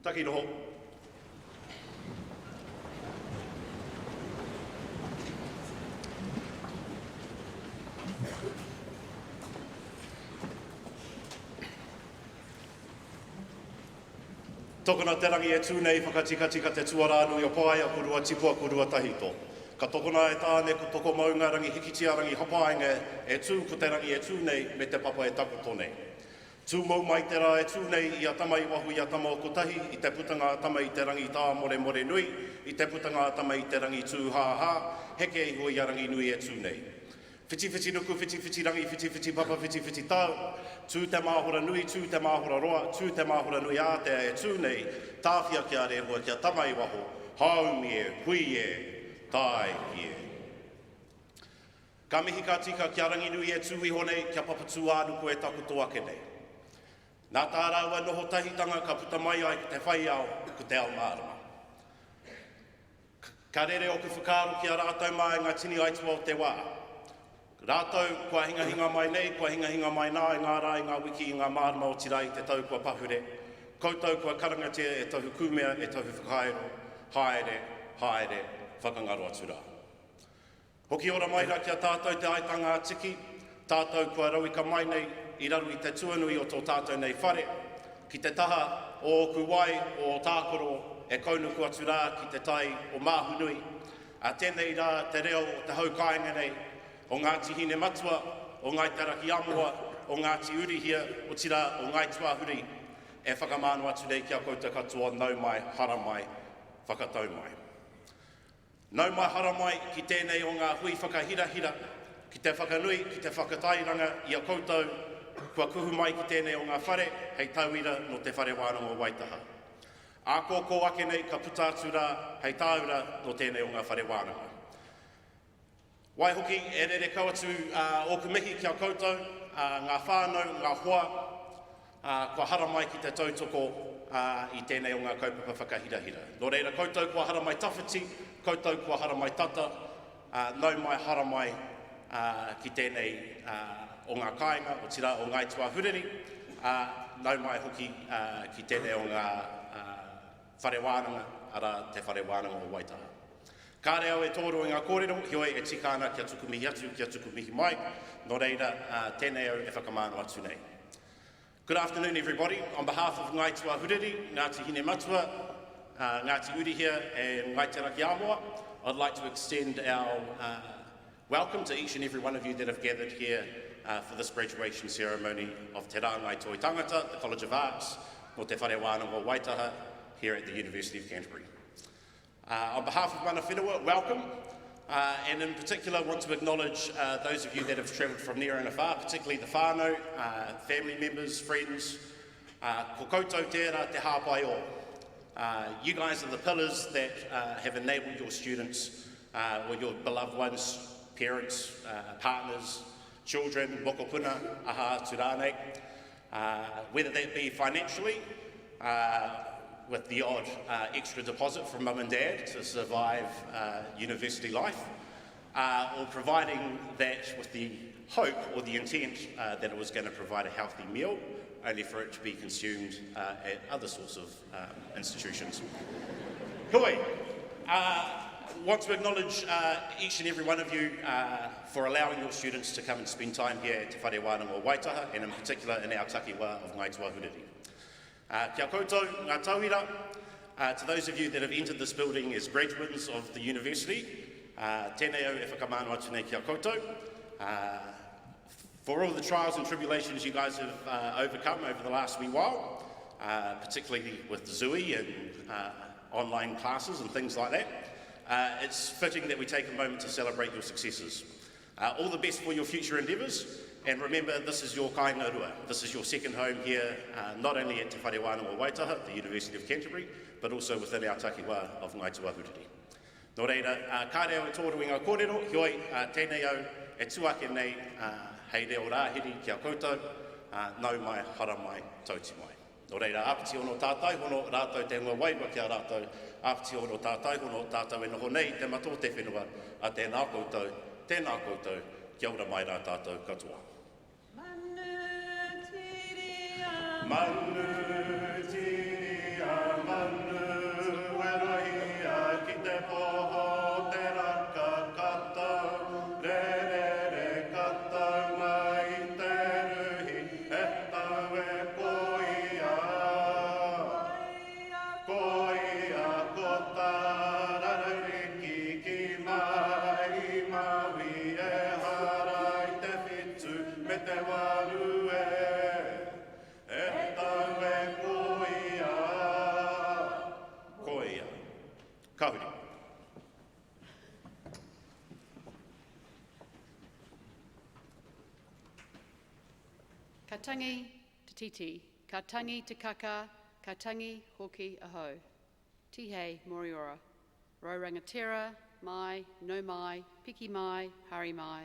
Taki noho. Tokona te rangi e tūnei whakatika te tuarānui o pāia kurua tipua kurua tahito. Ka tokona e tāne ko toko maunga rangi hikitia rangi hapainga e tū ko te rangi e tūnei me te papa e taku tone. Tū mau mai te rā e tūnei i a tama i wahu i a tama o kotahi, i te putanga a tama i te rangi tā more more nui, i te putanga a tama i te rangi tū hā, heke i hoi a rangi nui e tūnei. Whiti whiti nuku, whiti whiti rangi, whiti whiti papa, whiti whiti tau, tū te māhora nui, tū te māhora roa, tū te māhora nui a te e tūnei, tāwhia kia rehua kia tama i waho, haumi e, hui e, tai ki e. Ka mihi ka tika kia rangi nui e tūhi honei, kia papatū ānuku e takuto ake nei. Nā tā rāua noho tahitanga ka puta mai ai ki te whai au, ko te ao mārama. Ka rere o ku whakaro ki a rātou mai ngā tini aitua o te wā. Rātou, kua hinga mai nei, kua hinga mai nā, i ngā rā, i ngā wiki, i ngā mārama o tirai, te tau kua pahure. Koutou kua karangatia e tohu kumea, e tohu whakaero, haere, haere, whakangaro atu rā. Hoki ora mai rā kia tātou te aitanga tiki, tātou kua rauika mai nei, i raru i te tuanui o tō tātou nei whare, ki te taha o kuwai o tākoro e kaunuku atu rā ki te tai o māhunui. A tēnei rā te reo o te haukainga nei, o Ngāti Hine Matua, o Ngaitaraki Amua, o Ngāti Urihia, o tira o Ngaituahuri, e whakamānu atu nei kia koutou katoa nau mai, hara mai, whakatau mai. Nau mai hara mai ki tēnei o ngā hui whakahirahira, ki te whakanui, ki te whakatairanga i a koutou, kua kuhu mai ki tēnei o ngā whare, hei tauira no te whare wānanga o Waitaha. A kōkō ake nei ka puta atu rā, hei tāura no tēnei o ngā whare wānanga. Wai hoki, e rere kauatu o ku mihi kia koutou, ngā whānau, ngā hoa, kua hara mai ki te tautoko i tēnei o ngā kaupapa whakahirahira. Nō reira, koutou kua hara mai tawhiti, koutou kua hara mai tata, nau mai hara mai ki tēnei o ngā kāinga, o tira o Ngaituahuriri, nau mai hoki ki tēnei o ngā whare wānanga, ara te whare wānanga o Waitaha. Ka reo e tōro i ngā kōrero, hioi e tikana kia tukumihi atu, kia tukumihi mai, nō reira, tēnei au e whakamānu atu nei. Good afternoon, everybody. On behalf of Ngaituahuriri, Ngāti Hine Matua, Ngāti Urihia and Ngaitaraki Amua, I'd like to extend our welcome to each and every one of you that have gathered here for this graduation ceremony of Te Rāngai Toi Tangata, the College of Arts, no Te Whare Wānanga o Waitaha, here at the University of Canterbury. On behalf of Mana Whenua, welcome, and in particular want to acknowledge those of you that have travelled from near and afar, particularly the whānau, family members, friends, ko koutou tērā te hāpai o. You guys are the pillars that have enabled your students or your beloved ones, parents, partners, children, mokopuna, aha, turane, whether that be financially, with the odd extra deposit from mum and dad to survive university life, or providing that with the hope or the intent that it was going to provide a healthy meal, only for it to be consumed at other sorts of institutions. Hui, want to acknowledge each and every one of you for allowing your students to come and spend time here at Te Whare Wānanga o Waitaha, and in particular in our takiwā of Ngaituahuriri. Kia koutou, ngā tauira, to those of you that have entered this building as graduates of the university, tēnei au e whakamānu atu nei kia koutou. For all the trials and tribulations you guys have overcome over the last wee while, particularly with Zooey and online classes and things like that, it's fitting that we take a moment to celebrate your successes. All the best for your future endeavours. And remember, this is your kāinga rua. This is your second home here, not only at Te Whare Wānanga o Waitaha, the University of Canterbury, but also within our takiwā of Ngaituahuriri. Nō reira, ka reo e tōru i ngā kōrero, hioi, tēnei au e tuake nei, hei reo rāhiri kia koutou, nau mai, hara mai, tauti mai. Nō reira, āpiti ono tātai, hono rātou te ngua waiwa kia rātou, āpiti ono tātai, hono tātou e noho nei, te mato te whenua, a tēnā koutou, kia ora mai rā tātou katoa. Manu tiri a te waru e tau e koia. Koia. Kauri. Ka tangi te titi, ka tangi te kaka, ka tangi hoki aho. Tihei moriora, ro rangatira, mai, no mai, piki mai, hari mai,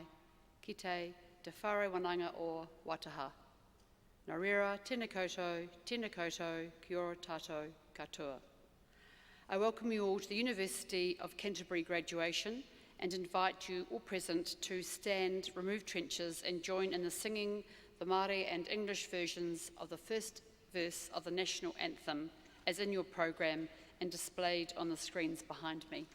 ki te whare wananga o wataha. Nā reira, tēnā koutou, kia ora tātou katoa. I welcome you all to the University of Canterbury graduation and invite you all present to stand, remove trenches and join in the singing the Māori and English versions of the first verse of the national anthem as in your programme and displayed on the screens behind me.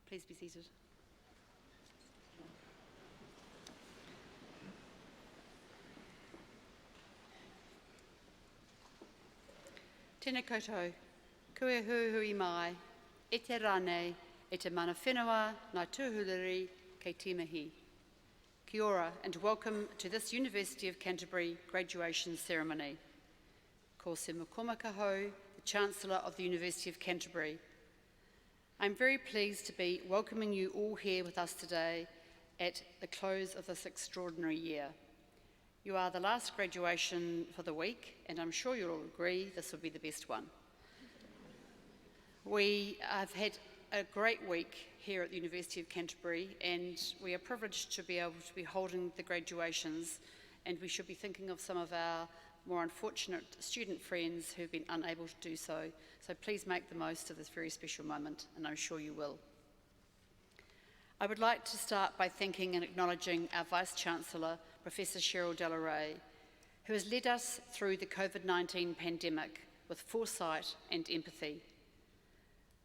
Please be seated. Tēnā koutou, kua huhui mai, e te rānei, e te mana whenua, ngā tūhuriri, kei timahi. Kia ora and welcome to this University of Canterbury graduation ceremony. Ko se Mukomaka Hou, the Chancellor of the University of Canterbury. I'm very pleased to be welcoming you all here with us today at the close of this extraordinary year. You are the last graduation for the week, and I'm sure you'll all agree this will be the best one. We have had a great week here at the University of Canterbury, and we are privileged to be able to be holding the graduations, and we should be thinking of some of our more unfortunate student friends who've been unable to do so. So please make the most of this very special moment, and I'm sure you will. I would like to start by thanking and acknowledging our Vice-Chancellor, Professor Cheryl Delaray, who has led us through the COVID-19 pandemic with foresight and empathy.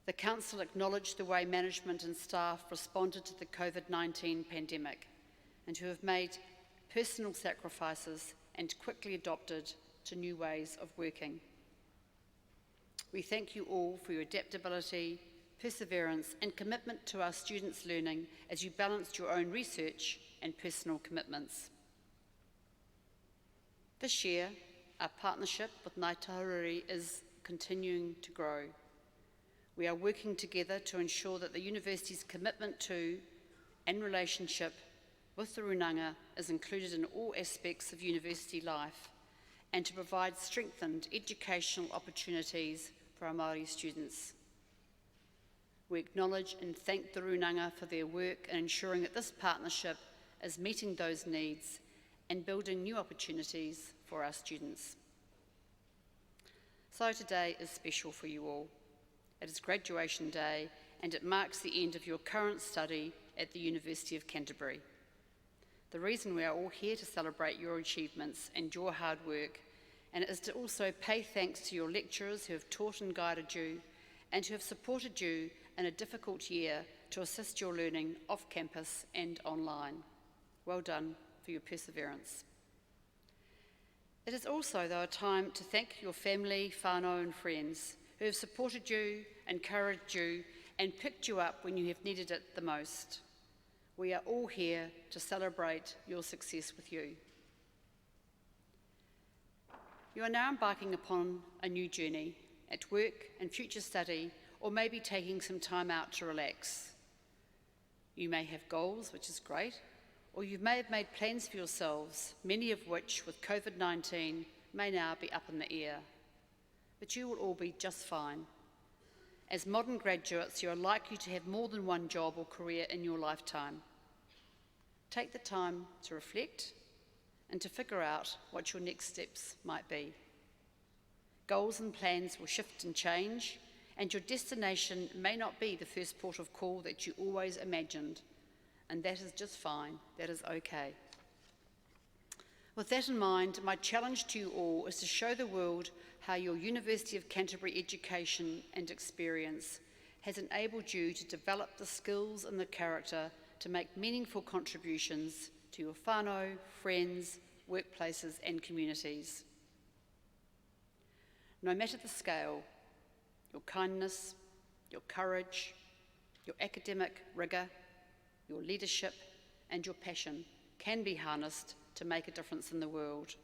The Council acknowledged the way management and staff responded to the COVID-19 pandemic and who have made personal sacrifices and quickly adopted to new ways of working. We thank you all for your adaptability, perseverance and commitment to our students' learning as you balanced your own research and personal commitments. This year, our partnership with Honorary is continuing to grow. We are working together to ensure that the university's commitment to and relationship with the Runanga is included in all aspects of university life and to provide strengthened educational opportunities for our Māori students. We acknowledge and thank the Runanga for their work in ensuring that this partnership is meeting those needs and building new opportunities for our students. So today is special for you all. It is graduation day and it marks the end of your current study at the University of Canterbury. The reason we are all here to celebrate your achievements and your hard work, and it is to also pay thanks to your lecturers who have taught and guided you and who have supported you in a difficult year to assist your learning off campus and online. Well done for your perseverance. It is also, though, a time to thank your family, whānau and friends who have supported you, encouraged you and picked you up when you have needed it the most. We are all here to celebrate your success with you. You are now embarking upon a new journey at work and future study, or maybe taking some time out to relax. You may have goals, which is great, or you may have made plans for yourselves, many of which with COVID-19 may now be up in the air. But you will all be just fine. As modern graduates, you are likely to have more than one job or career in your lifetime. Take the time to reflect and to figure out what your next steps might be. Goals and plans will shift and change, and your destination may not be the first port of call that you always imagined, and that is just fine, that is okay. With that in mind, my challenge to you all is to show the world how your University of Canterbury education and experience has enabled you to develop the skills and the character to make meaningful contributions to your whānau, friends, workplaces and communities. No matter the scale, your kindness, your courage, your academic rigour, your leadership and your passion can be harnessed to make a difference in the world.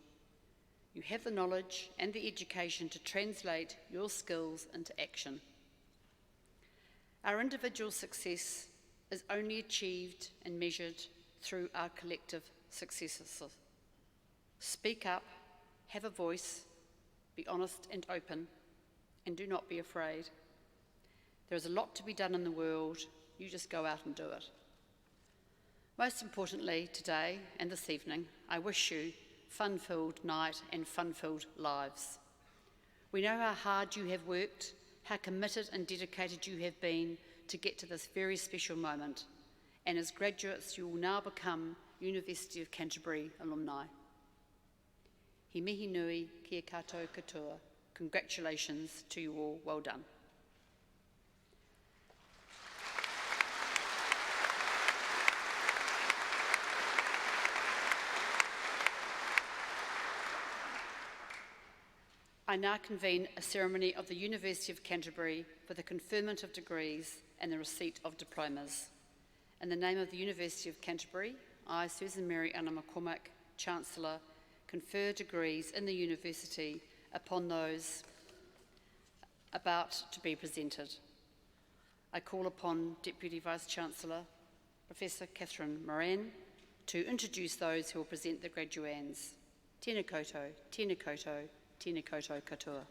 You have the knowledge and the education to translate your skills into action. Our individual success is only achieved and measured through our collective successes. Speak up, have a voice, be honest and open, and do not be afraid. There is a lot to be done in the world, you just go out and do it. Most importantly, today and this evening, I wish you fun-filled night and fun-filled lives. We know how hard you have worked, how committed and dedicated you have been to get to this very special moment. And as graduates, you will now become University of Canterbury alumni. He mihi nui kia koutou katoa. Congratulations to you all, well done. I now convene a ceremony of the University of Canterbury for the conferment of degrees and the receipt of diplomas. In the name of the University of Canterbury, I, Susan Mary Anna McCormack, Chancellor, confer degrees in the University upon those about to be presented. I call upon Deputy Vice-Chancellor, Professor Catherine Moran, to introduce those who will present the graduands. Tēnā koutou, tēnā koutou, tēnā koutou katoa.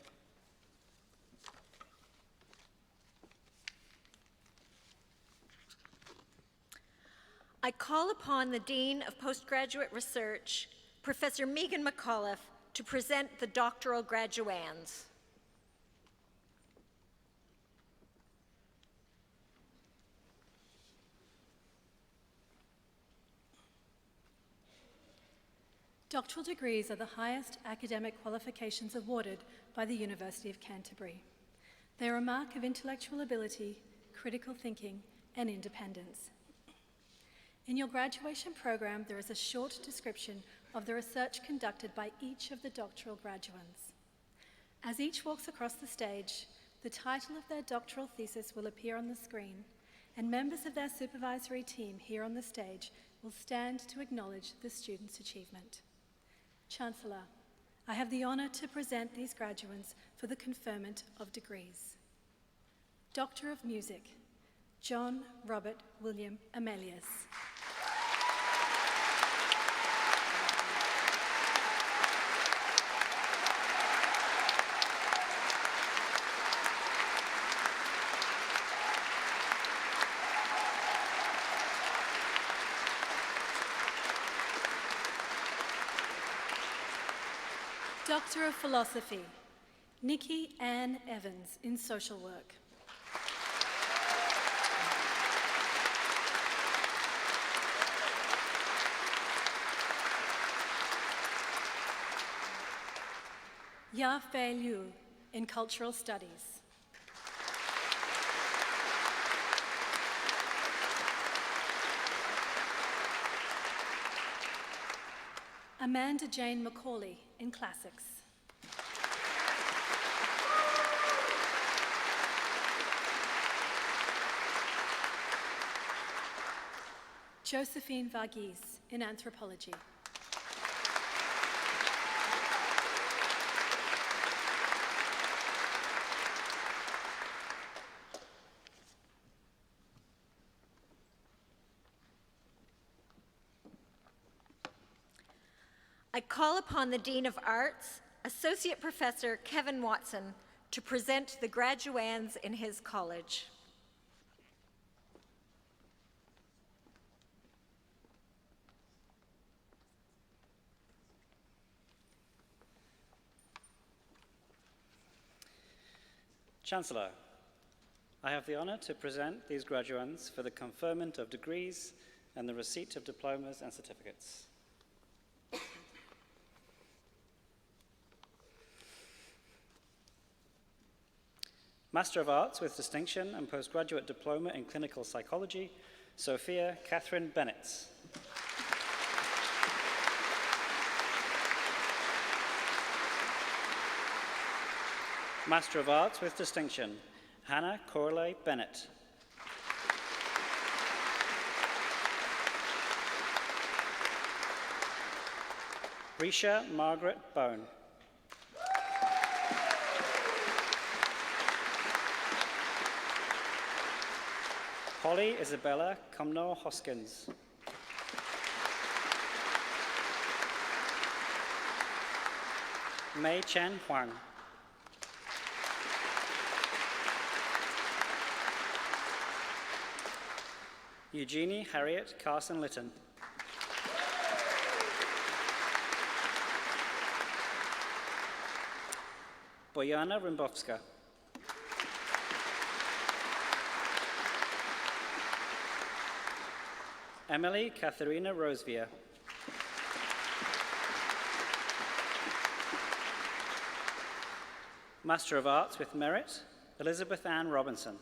I call upon the Dean of Postgraduate Research, Professor Megan McAuliffe, to present the doctoral graduands. Doctoral degrees are the highest academic qualifications awarded by the University of Canterbury. They are a mark of intellectual ability, critical thinking, and independence. In your graduation program, there is a short description of the research conducted by each of the doctoral graduands. As each walks across the stage, the title of their doctoral thesis will appear on the screen, and members of their supervisory team here on the stage will stand to acknowledge the student's achievement. Chancellor, I have the honour to present these graduands for the conferment of degrees. Doctor of Music, John Robert William Amelius. Doctor of Philosophy, Nikki Ann Evans in Social Work. Ya Fei Liu in Cultural Studies. Amanda Jane Macaulay in Classics. Josephine Varghese in Anthropology. I call upon the Dean of Arts, Associate Professor Kevin Watson, to present the graduands in his college. Chancellor, I have the honour to present these graduands for the conferment of degrees and the receipt of diplomas and certificates. Master of Arts with distinction and postgraduate diploma in clinical psychology, Sophia Catherine Bennett. Master of Arts with distinction, Hannah Corley Bennett. Risha Margaret Bone. Holly Isabella Cumnor Hoskins. Mei Chen Huang. Eugenie Harriet Carson Litton. Boyana Rimbowska. Emily Katharina Rosevier. Master of Arts with Merit, Elizabeth Ann Robinson.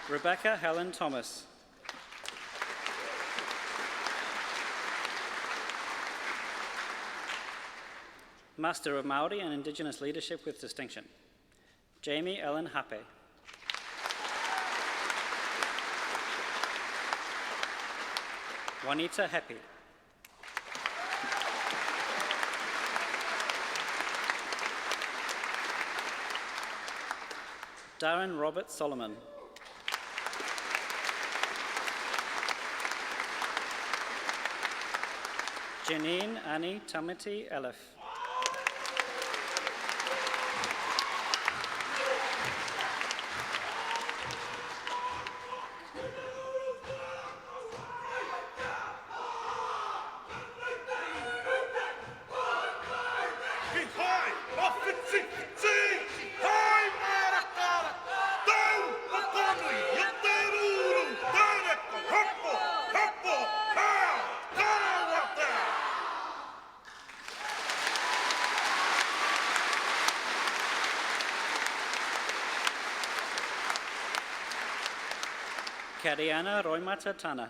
Rebecca Helen Thomas. Master of Maori and Indigenous Leadership with distinction, Jamie Ellen Happe. Juanita Heppy. Darren Robert Solomon. Janine Annie Tamati Elif. Kariana Roimata Tana.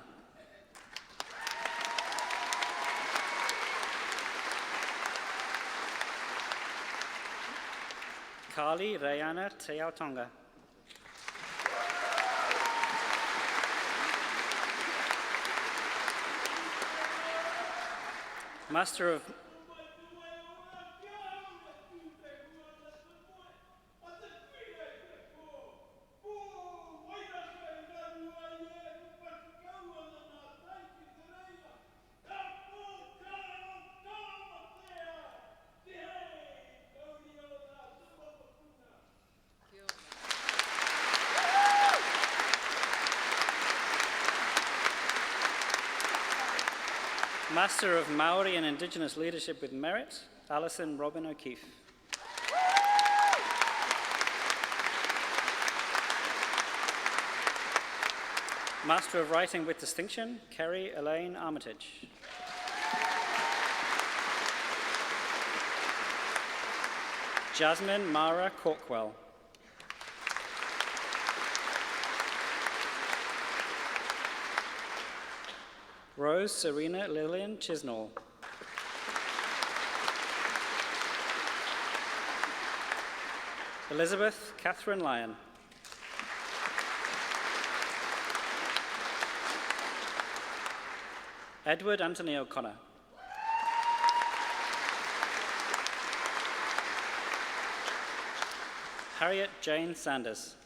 Kali Rayana Teautonga. Master of Master of Maori and Indigenous Leadership with Merit, Alison Robin O'Keefe. Master of Writing with Distinction, Kerry Elaine Armitage. Jasmine Mara Corkwell. Rose Serena Lillian Chisnall. Elizabeth Catherine Lyon. Edward Anthony O'Connor. Harriet Jane Sanders.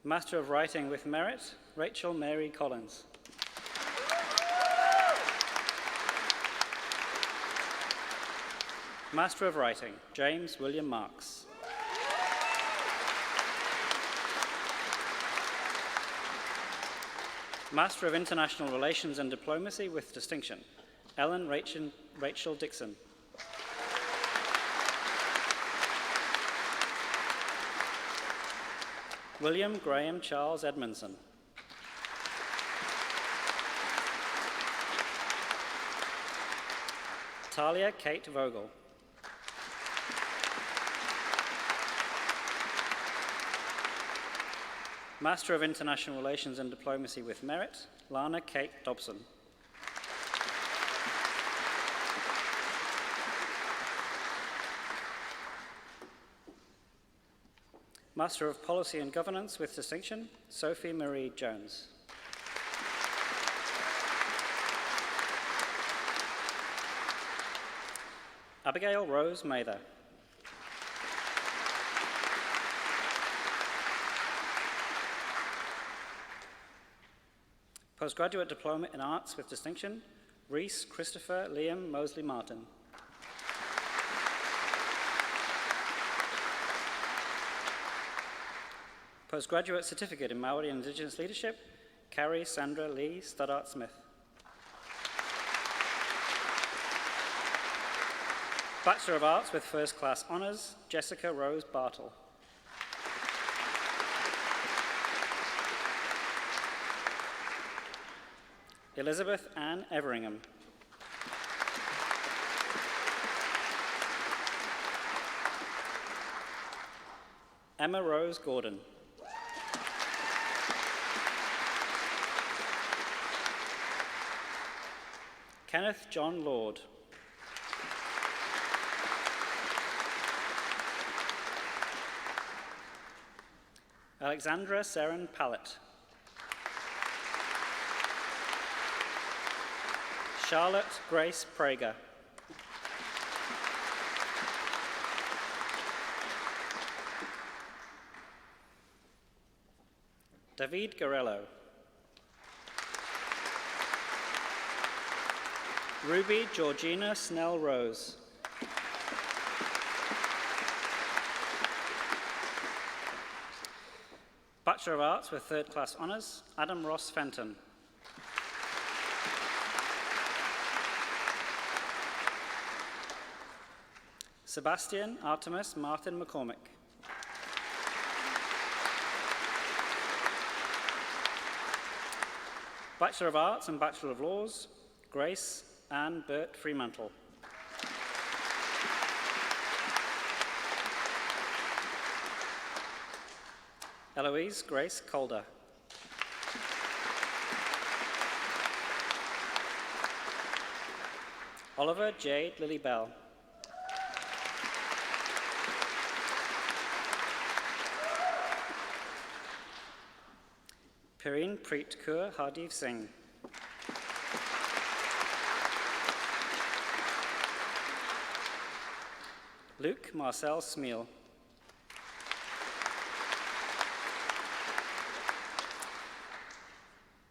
Master of Writing with Merit, Rachel Mary Collins. Master of Writing, James William Marks. Master of International Relations and Diplomacy with Distinction, Ellen Rachel Dixon. William Graham Charles Edmondson. Talia Kate Vogel. Master of International Relations and Diplomacy with Merit, Lana Kate Dobson. Master of Policy and Governance with Distinction, Sophie Marie Jones. Abigail Rose Mather. Postgraduate Diploma in Arts with Distinction, Reese Christopher Liam Mosley Martin. Postgraduate Certificate in Maori and Indigenous Leadership, Carrie Sandra Lee Stoddart Smith. Bachelor of Arts with First Class Honours, Jessica Rose Bartle. Elizabeth Ann Everingham. Emma Rose Gordon. Kenneth John Lord. Alexandra Seren Pallett. Charlotte Grace Prager. David Garello. Ruby Georgina Snell Rose. Bachelor of Arts with Third Class Honours, Adam Ross Fenton. Sebastian Artemis Martin McCormick. Bachelor of Arts and Bachelor of Laws, Grace Ann Burt Fremantle. Eloise Grace Calder. Oliver Jade Lily Bell. Pireen Preet Kaur Hardeep Singh. Luke Marcel Smeal.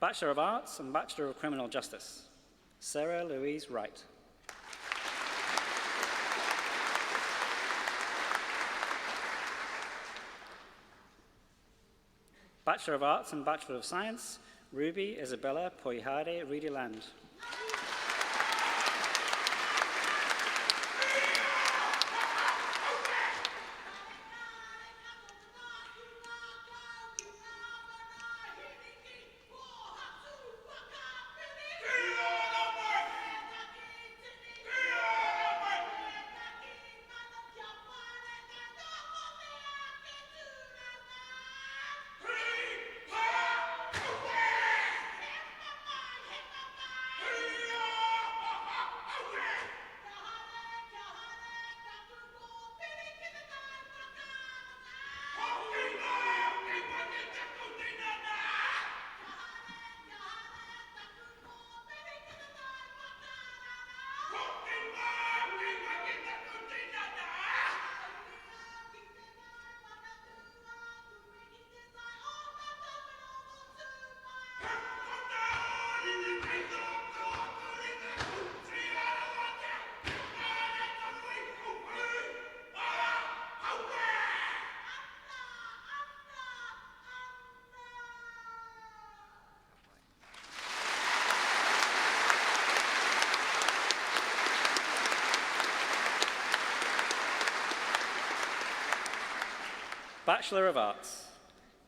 Bachelor of Arts and Bachelor of Criminal Justice, Sarah Louise Wright. Bachelor of Arts and Bachelor of Science, Ruby Isabella Poihare Ridiland. Bachelor of Arts,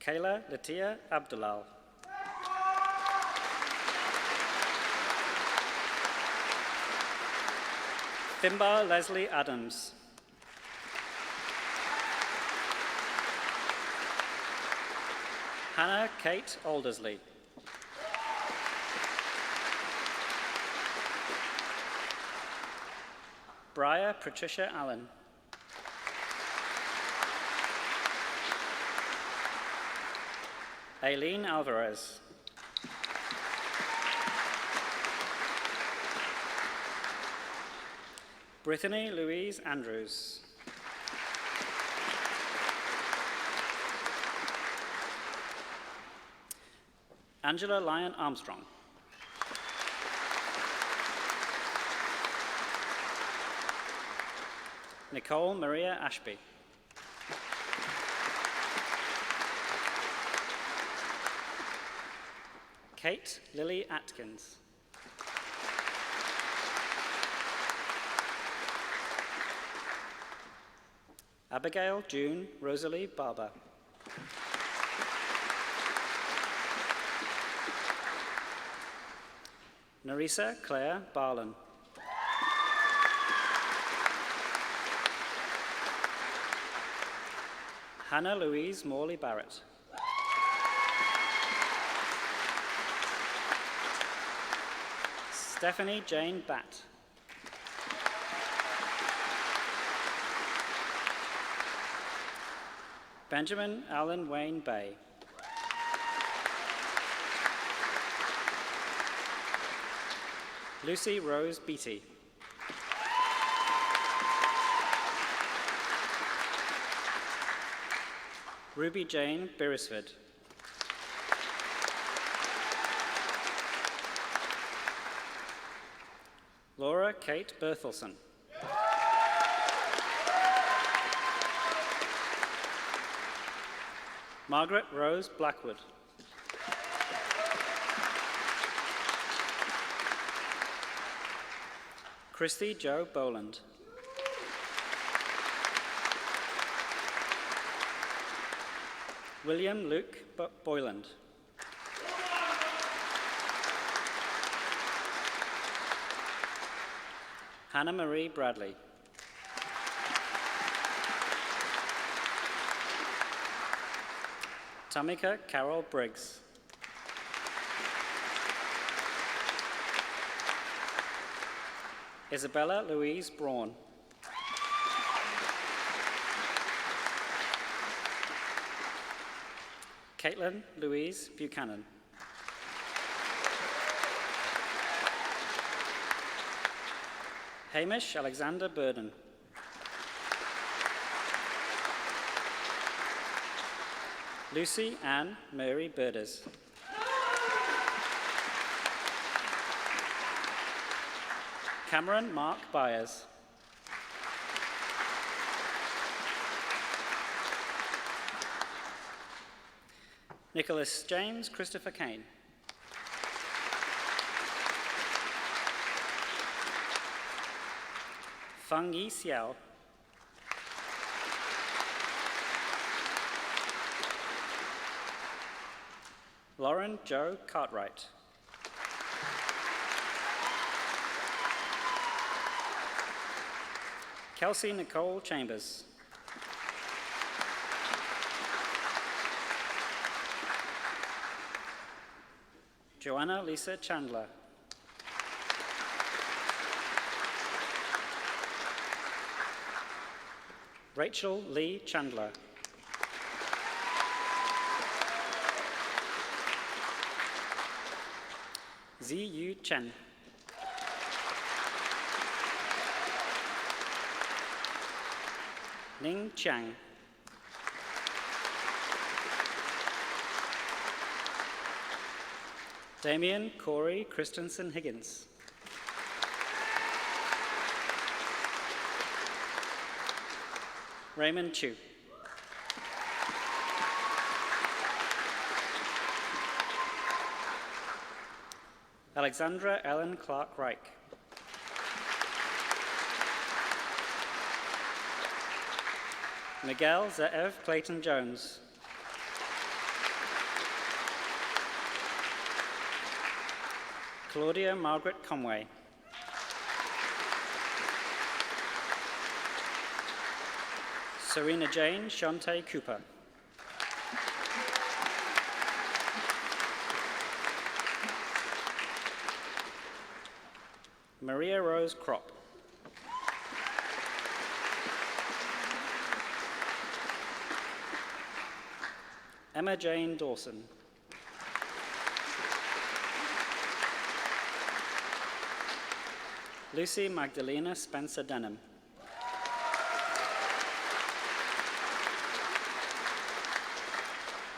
Kayla Latia Abdulal. Finbar Leslie Adams. Hannah Kate Aldersley. Briar Patricia Allen. Aileen Alvarez. Brittany Louise Andrews. Angela Lyon Armstrong. Nicole Maria Ashby. Kate Lily Atkins. Abigail June Rosalie Barber. Narisa Claire Barlin. Hannah Louise Morley Barrett. Stephanie Jane Batt. Benjamin Allen Wayne Bay. Lucy Rose Beatty. Ruby Jane Beresford. Laura Kate Berthelson. Margaret Rose Blackwood. Christy Jo Boland. William Luke Boyland. Hannah Marie Bradley. Tamika Carol Briggs. Isabella Louise Braun. Caitlin Louise Buchanan. Hamish Alexander Burden. Lucy Ann Mary Burders. Cameron Mark Byers. Nicholas James Christopher Kane. Feng Yi Xiao. Lauren Jo Cartwright. Kelsey Nicole Chambers. Joanna Lisa Chandler. Rachel Lee Chandler. Ziyu Chen. Ning Chiang. Damien Corey Christensen Higgins. Raymond Chu. Alexandra Ellen Clark Reich. Miguel Zeev Clayton Jones. Claudia Margaret Conway. Serena Jane Shantae Cooper. Maria Rose Kropp. Emma Jane Dawson. Lucy Magdalena Spencer Denham.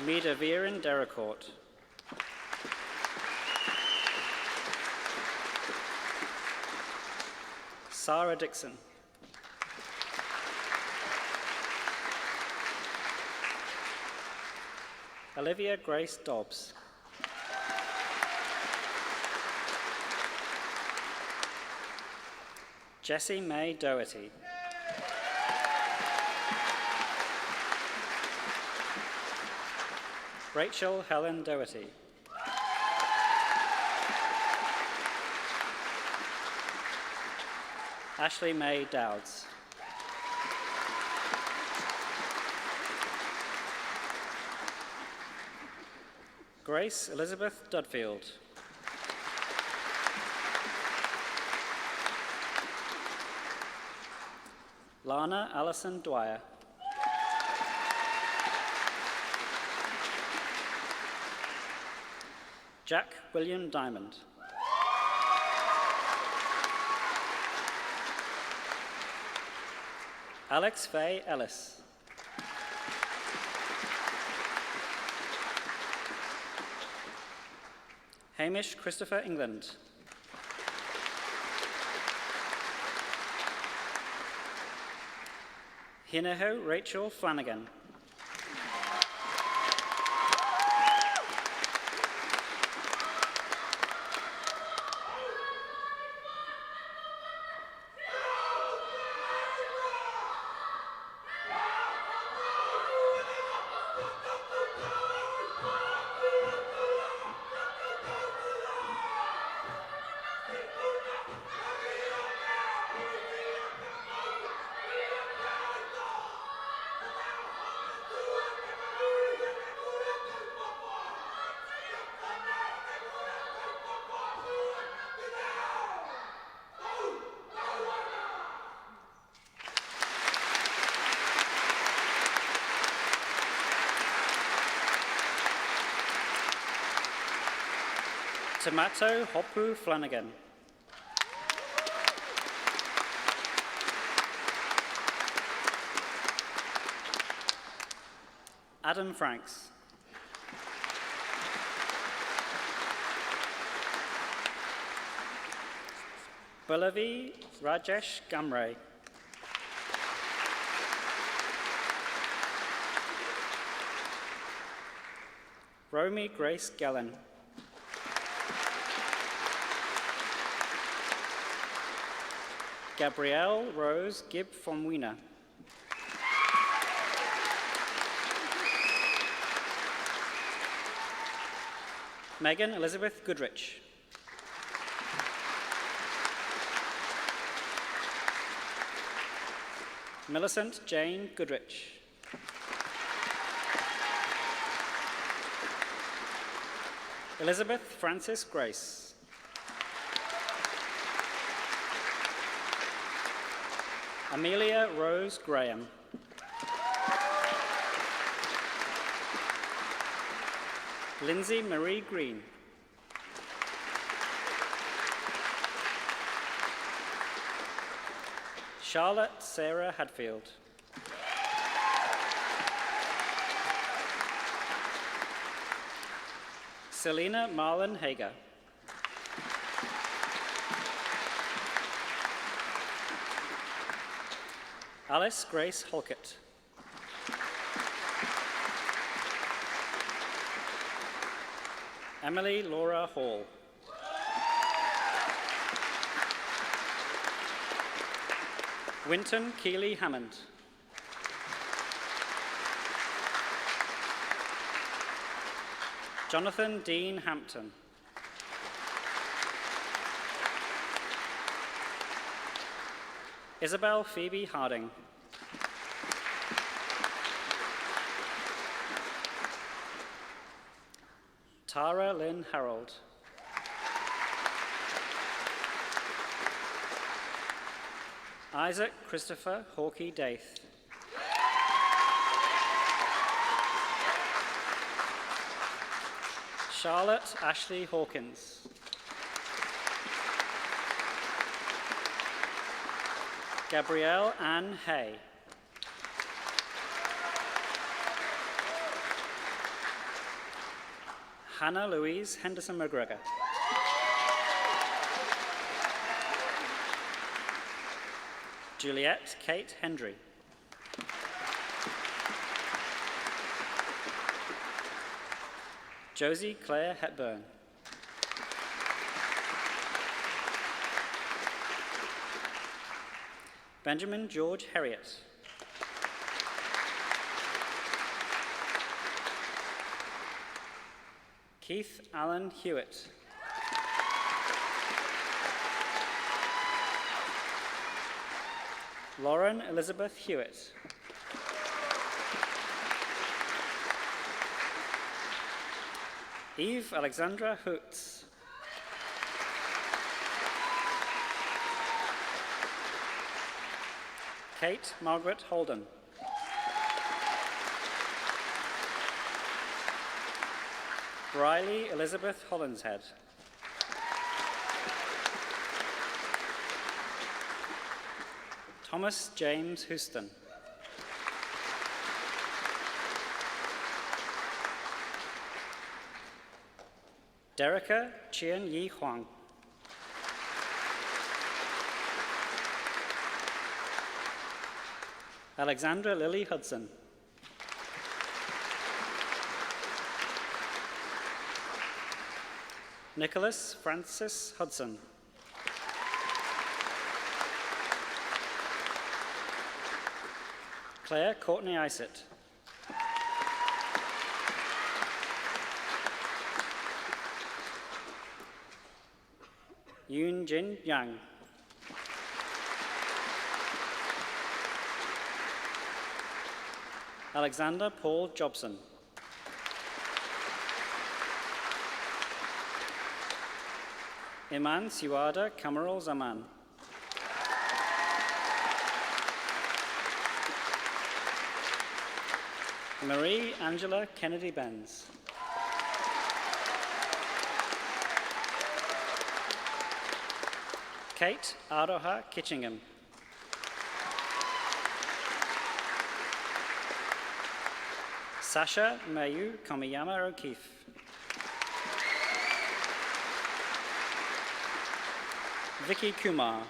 Mida Viren Deracourt. Sarah Dixon. Olivia Grace Dobbs. Jessie May Doherty. Rachel Helen Doherty. Ashley May Dowds. Grace Elizabeth Dudfield. Lana Allison Dwyer. Jack William Diamond. Alex Faye Ellis. Hamish Christopher England. Hineho Rachel Flanagan. Tomato Hopu Flanagan. Adam Franks. Balavi Rajesh Gamre. Romy Grace Gallen. Gabrielle Rose Gibb von Wiener. Megan Elizabeth Goodrich. Millicent Jane Goodrich. Elizabeth Frances Grace. Amelia Rose Graham. Lindsay Marie Green. Charlotte Sarah Hadfield. Selena Marlon Hager. Alice Grace Holkett. Emily Laura Hall. Winton Keeley Hammond. Jonathan Dean Hampton. Isabel Phoebe Harding. Tara Lynn Harold. Isaac Christopher Hawkey Daith. Charlotte Ashley Hawkins. Gabrielle Ann Hay. Hannah Louise Henderson McGregor. Juliette Kate Hendry. Josie Claire Hepburn. Benjamin George Herriot. Keith Allen Hewitt. Lauren Elizabeth Hewitt. Eve Alexandra Hoots. Kate Margaret Holden. Briley Elizabeth Hollinshead. Thomas James Houston. Derica Chien Yi Huang. Alexandra Lily Hudson. Nicholas Francis Hudson. Claire Courtney Isett. Yoon Jin Yang. Alexander Paul Jobson. Iman Siwada Kamarul Zaman. Marie Angela Kennedy Benz. Kate Aroha Kitchingham. Sasha Mayu Komiyama O'Keefe. Vicky Kumar.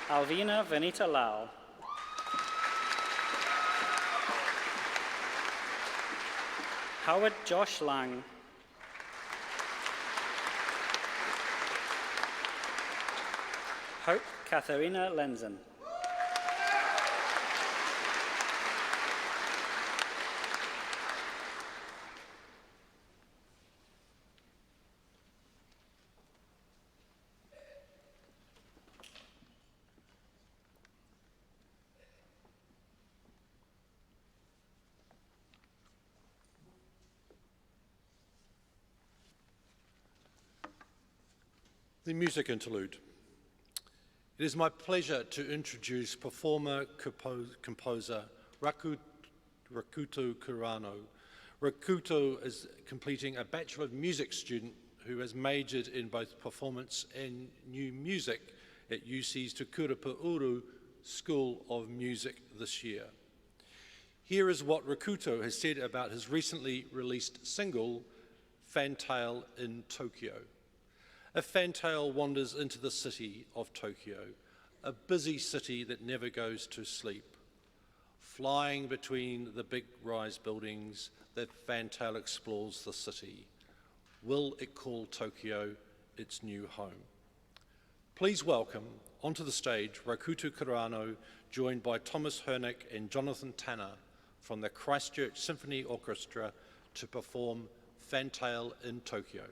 Alvina Venita Lau. Howard Josh Lang. Hope Katharina Lenzen. The music interlude. It is my pleasure to introduce performer composer Rakuto Kurano. Rakuto is completing a Bachelor of Music student who has majored in both performance and new music at UC's Te Kurupuru School of Music this year. Here is what Rakuto has said about his recently released single, Fantail in Tokyo. A fantail wanders into the city of Tokyo, a busy city that never goes to sleep. Flying between the big rise buildings, that fantail explores the city. Will it call Tokyo its new home? Please welcome onto the stage Rakuto Kurano, joined by Thomas Hernick and Jonathan Tanner from the Christchurch Symphony Orchestra to perform Fantail in Tokyo.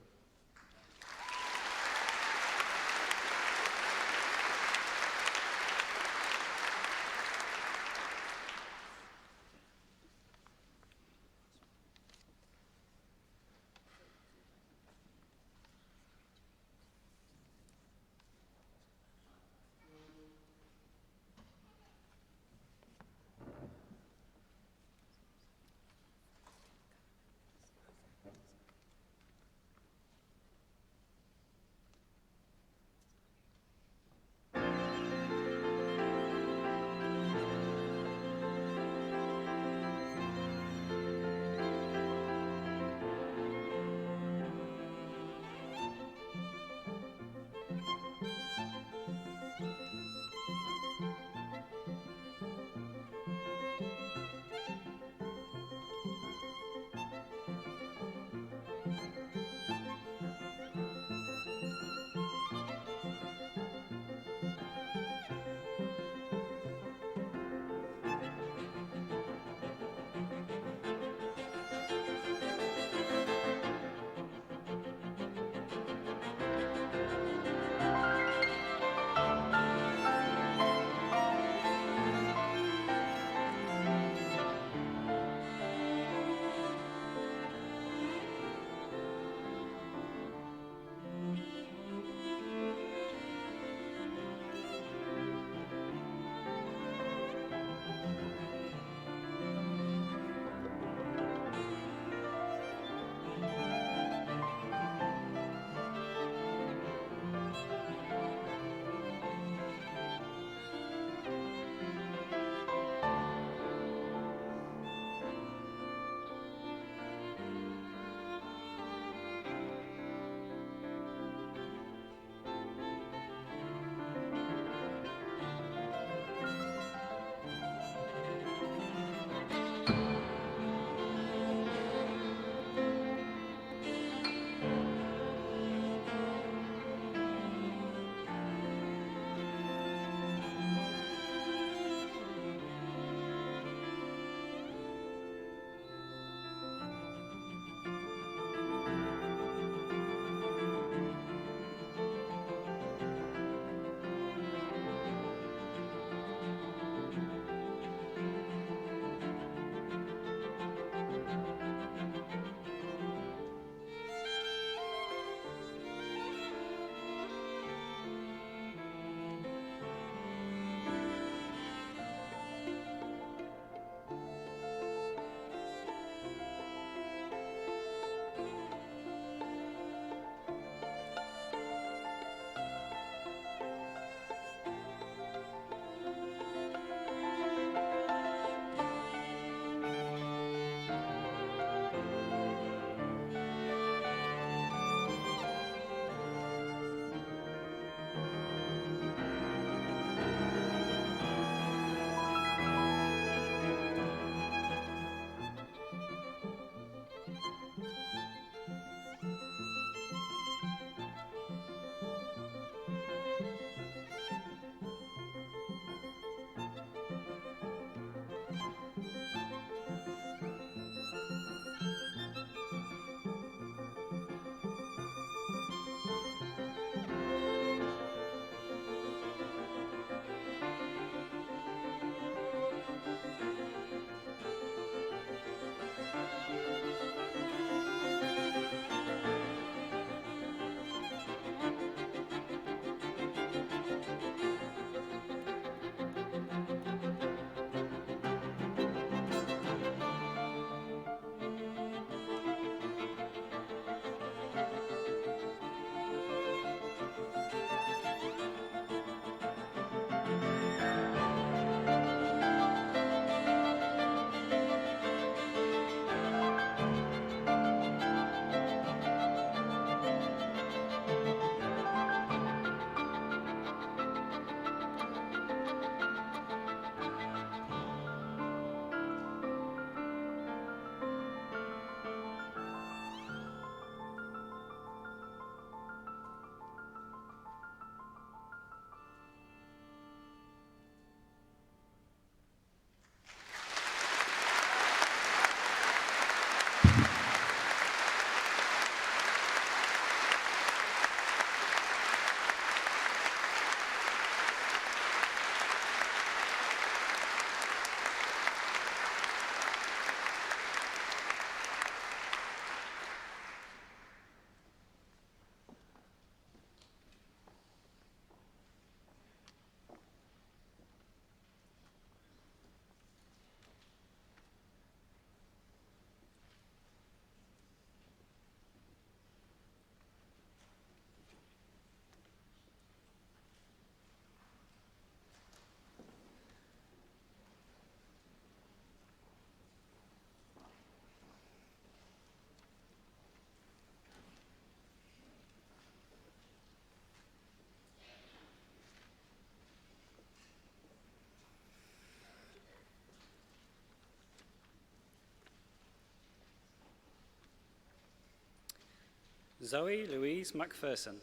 Zoe Louise McPherson.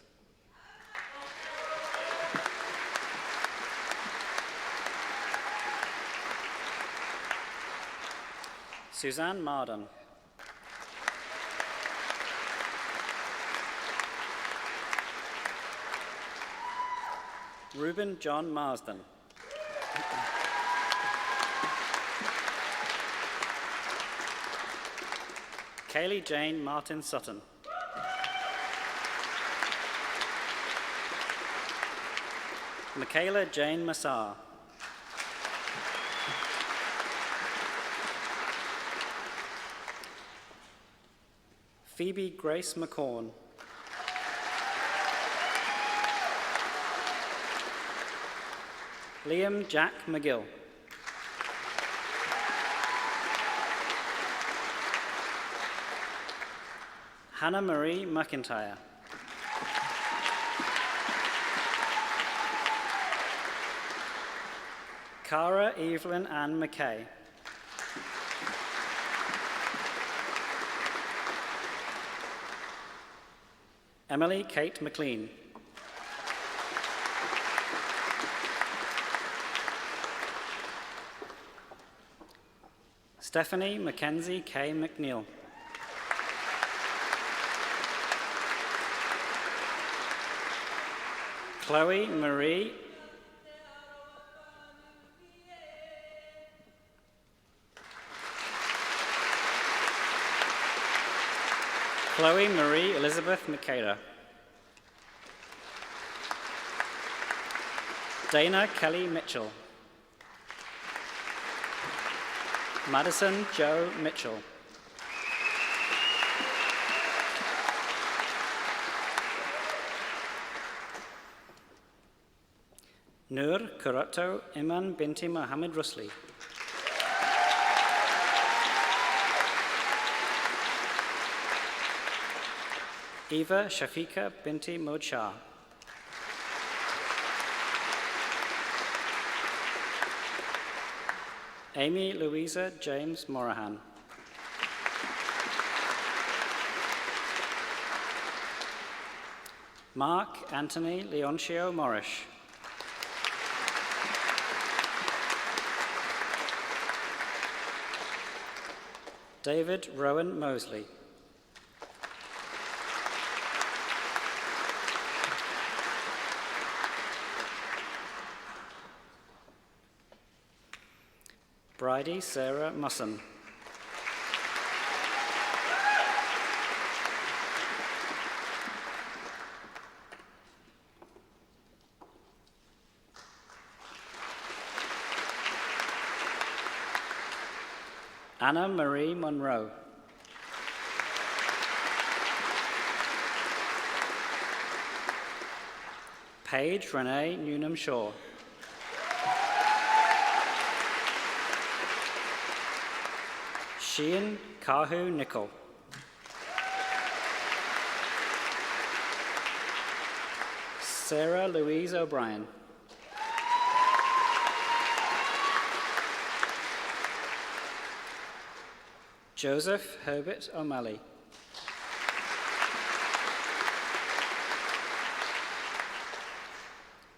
Suzanne Marden. Reuben John Marsden. Kaylee Jane Martin Sutton. Michaela Jane Massar. Phoebe Grace McCorn. Liam Jack McGill. Hannah Marie McIntyre. Cara Evelyn Ann McKay. Emily Kate McLean. Stephanie Mackenzie K. McNeil. Chloe Marie Elizabeth Makeda. Dana Kelly Mitchell. Madison Joe Mitchell. Nur Kurato Iman binti Mohammed Rusli. Eva Shafika binti Modshah. Amy Louisa James Morahan. Mark Anthony Leoncio Morrish. David Rowan Mosley. Bridie Sarah Musson. Anna Marie Monroe. Paige Renee Newnham Shaw. Sheehan Kahu Nicol. Sarah Louise O'Brien. Joseph Herbert O'Malley.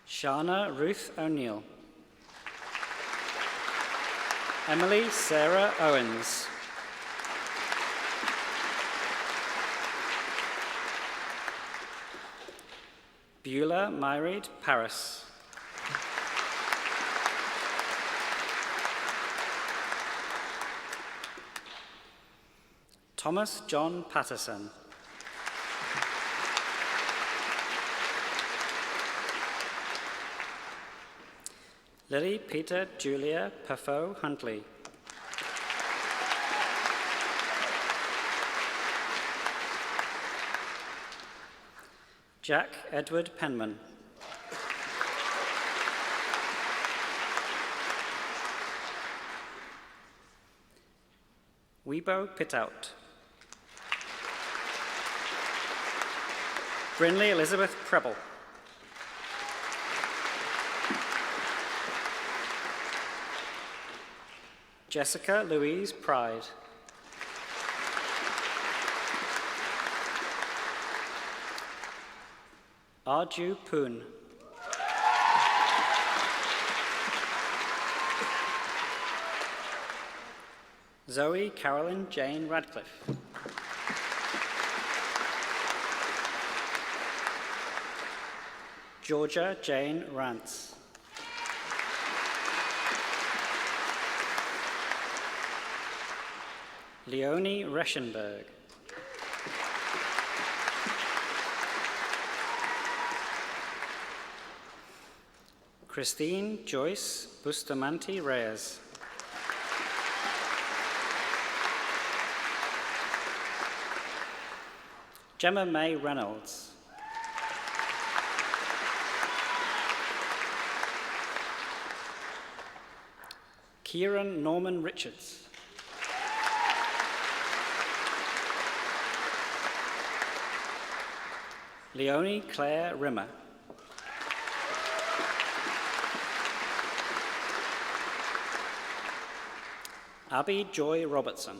Shana Ruth O'Neill. Emily Sarah Owens. Beulah Myreed Paris. Thomas John Patterson. Lily Peter Julia Pafo Huntley. Jack Edward Penman. Weibo Pitout. Brinley Elizabeth Preble. Jessica Louise Pride. Arju Poon. Zoe Carolyn Jane Radcliffe. Georgia Jane Rance. Leonie Reschenberg. Christine Joyce Bustamante Reyes. Gemma May Reynolds. Kieran Norman Richards. Leonie Claire Rimmer. Abby Joy Robertson.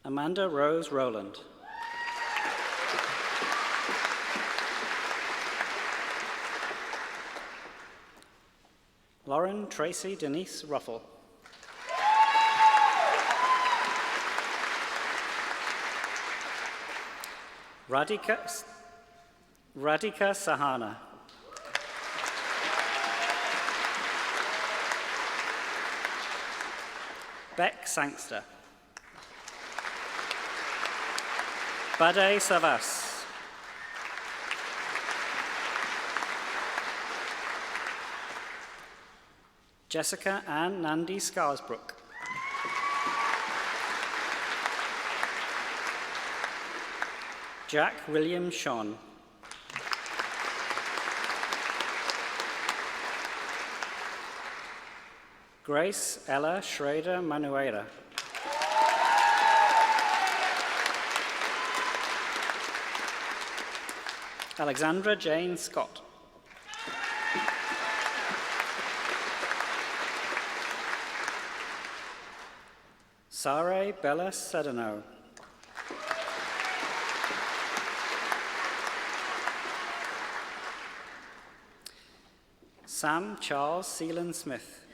Amanda Rose Rowland. Lauren Tracy Denise Ruffle. Radhika Sahana. Beck Sangster. Bade Savas. Jessica Ann Nandi Scarsbrook. Jack William Sean. Grace Ella Schrader Manuera. Alexandra Jane Scott. Sare Bella Sedano. Sam Charles Seelan Smith.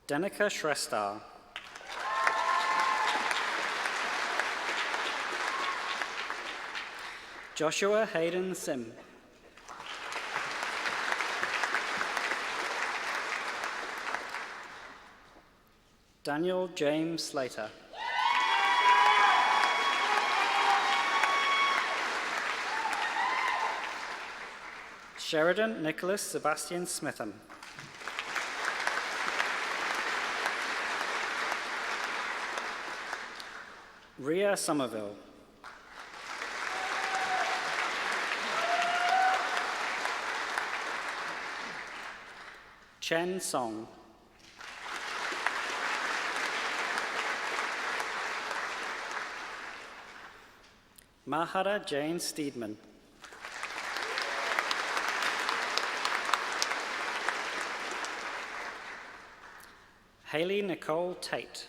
Danica Shrestha. Joshua Hayden Sim. Daniel James Slater. Sheridan Nicholas Sebastian Smitham. Rhea Somerville. Chen Song. Mahara Jane Steedman. Haley Nicole Tate.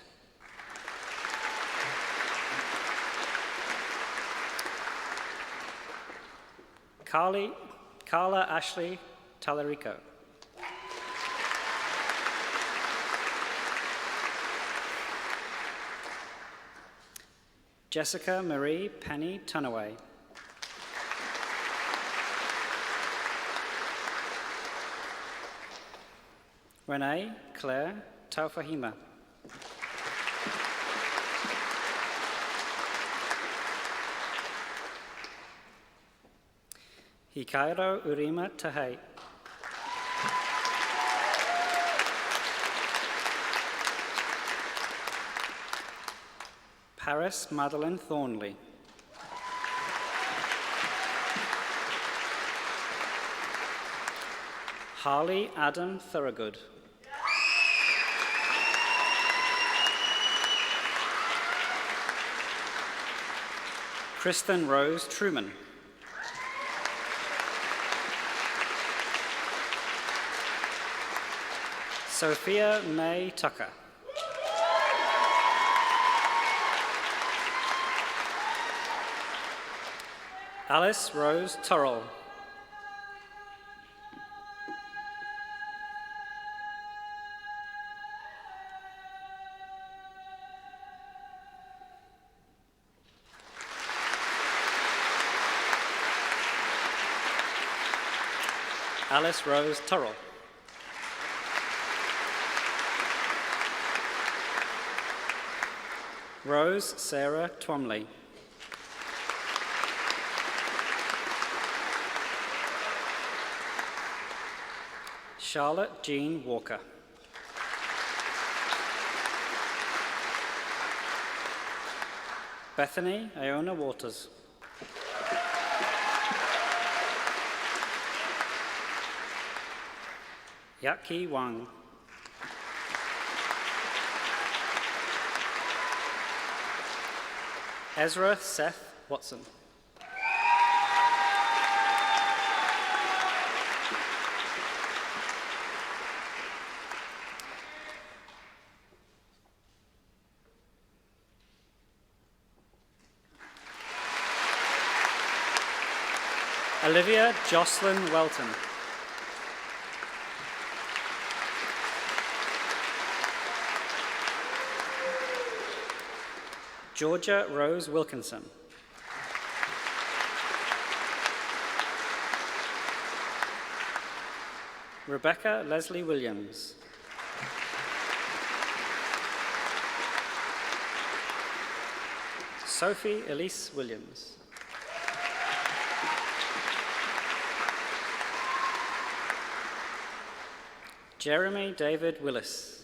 Carla Ashley Tallarico. Jessica Marie Penny Tunaway. Renee Claire Taufahima. Hikairo Urima Tahei. Paris Madeline Thornley. Harley Adam Thorogood. Kristen Rose Truman. Sophia May Tucker. Alice Rose Turrell. Alice Rose Turrell. Rose Sarah Twomley. Charlotte Jean Walker. Bethany Iona Waters. Yaki Wang. Ezra Seth Watson. Olivia Jocelyn Welton. Georgia Rose Wilkinson. Rebecca Leslie Williams. Sophie Elise Williams. Jeremy David Willis.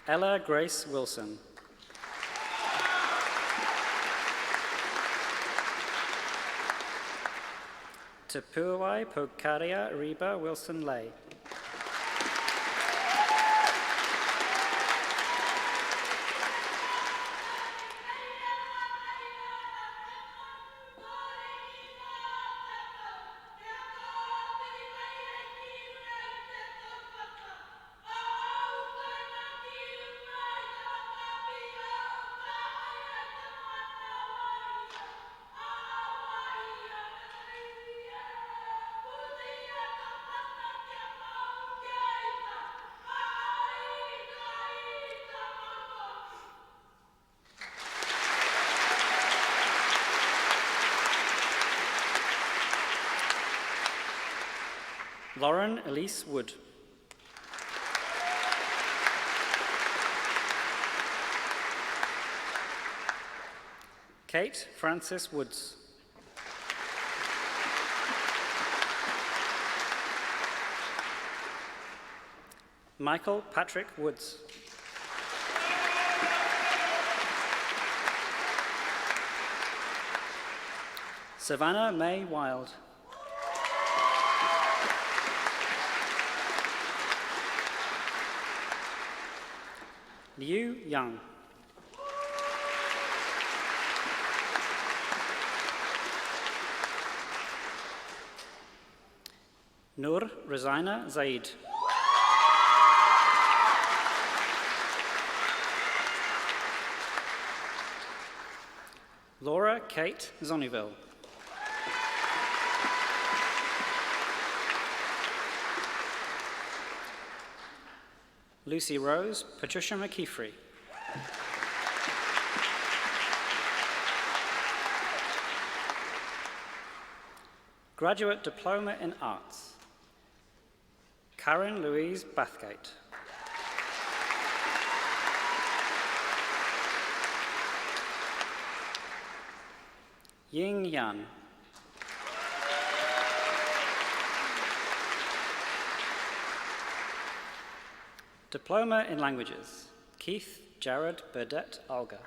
Ella Grace Wilson. Tepuai Pokaria Reba Wilson Lay. Lauren Elise Wood. Kate Frances Woods. Michael Patrick Woods. Savannah May Wild. Liu Yang. Nur Razina Zaid. Laura Kate Zonneville. Lucy Rose Patricia McKeefrey. Graduate Diploma in Arts. Karen Louise Bathgate. Ying Yan. Diploma in Languages. Keith Jared Burdett Alga.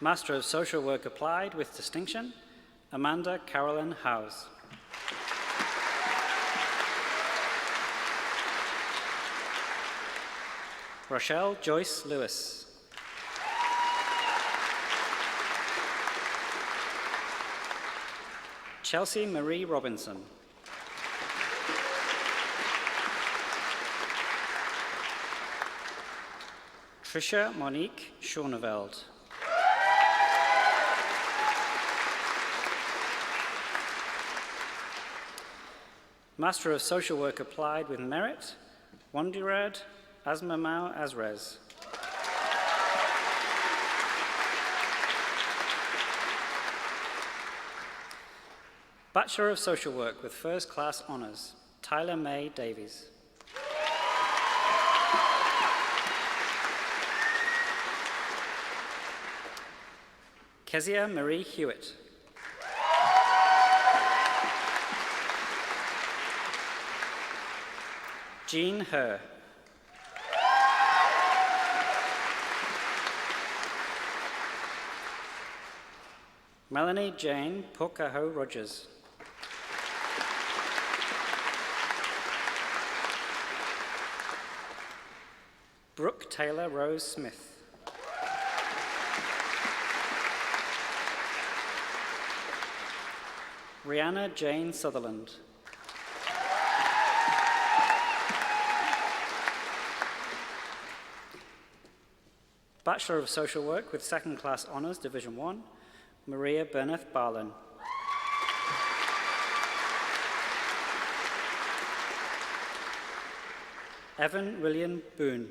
Master of Social Work Applied with Distinction, Amanda Carolyn Howes. Rochelle Joyce Lewis. Chelsea Marie Robinson. Tricia Monique Schoeneveld. Master of Social Work Applied with Merit, Wandirad Asmamau Azrez. Bachelor of Social Work with First Class Honours, Tyler May Davies. Kezia Marie Hewitt. Jean Herr. Melanie Jane Pokaho Rogers. Brooke Taylor Rose Smith. Rihanna Jane Sutherland. Bachelor of Social Work with Second Class Honours, Division 1, Maria Berneth Barlin. Evan William Boone.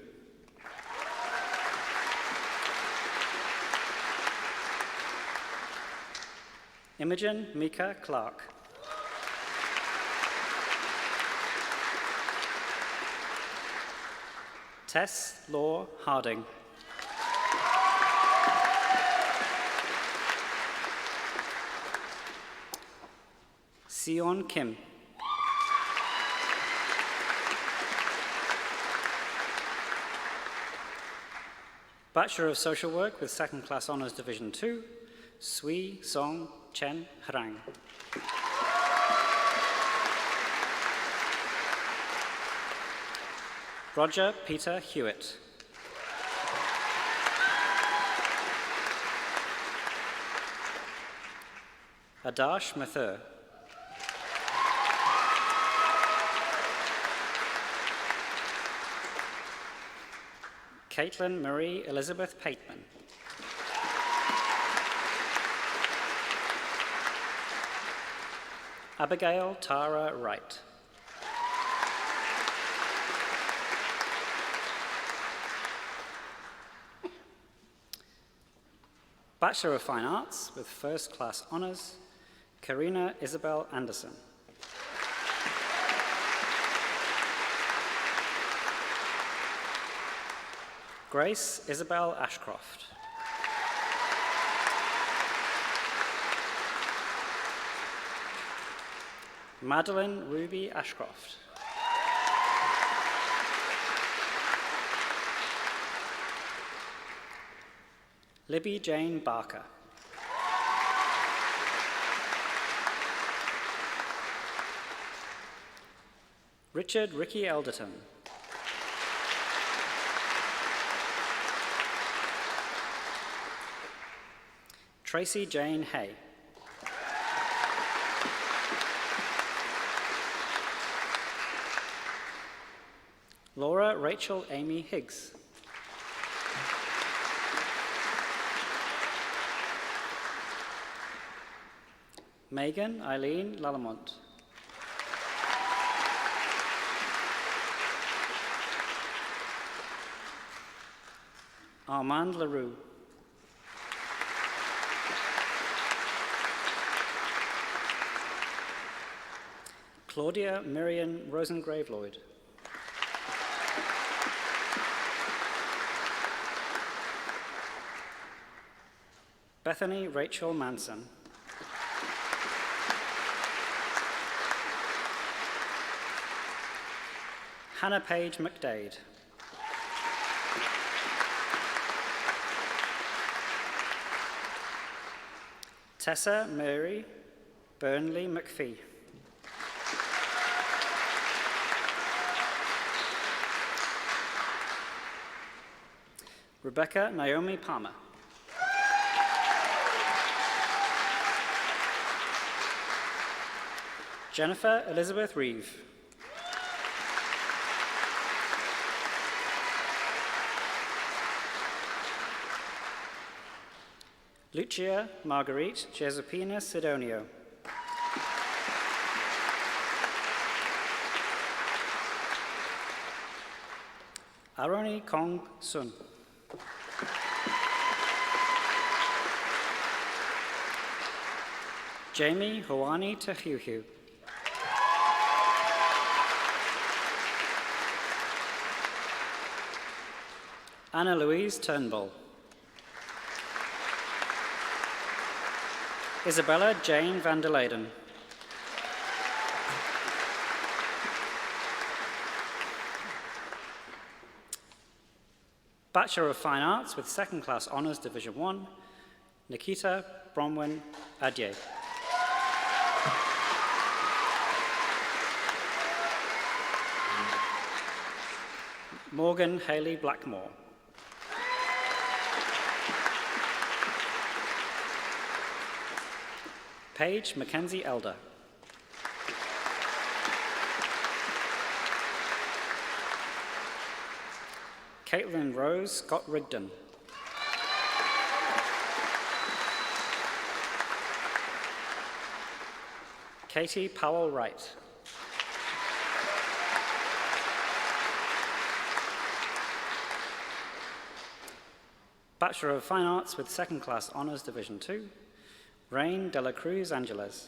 Imogen Mika Clark. Tess Law Harding. Sion Kim. Bachelor of Social Work with Second Class Honours Division 2, Sui Song Chen Hrang. Roger Peter Hewitt. Adarsh Mathur. Caitlin Marie Elizabeth Pateman. Abigail Tara Wright. Bachelor of Fine Arts with First Class Honours, Karina Isabel Anderson. Grace Isabel Ashcroft. Madeline Ruby Ashcroft. Libby Jane Barker. Richard Ricky Elderton. Tracy Jane Hay. Laura Rachel Amy Higgs. Megan Eileen Lalamont. Armand LaRue. Claudia Miriam Rosengrave Lloyd. Bethany Rachel Manson. Hannah Page McDade. Tessa Mary Burnley McPhee. Rebecca Naomi Palmer. Jennifer Elizabeth Reeve. Lucia Marguerite Josepina Sidonio. Aroni Kong Sun. Jamie Hoani Tahuhu. Anna Louise Turnbull. Isabella Jane van der Leyden. Bachelor of Fine Arts with Second Class Honours Division 1, Nikita Bronwyn Adye. Morgan Haley Blackmore. Paige Mackenzie Elder. Caitlin Rose Scott Rigdon. Katie Powell Wright. Bachelor of Fine Arts with Second Class Honours Division 2, Rain de la Cruz Angeles.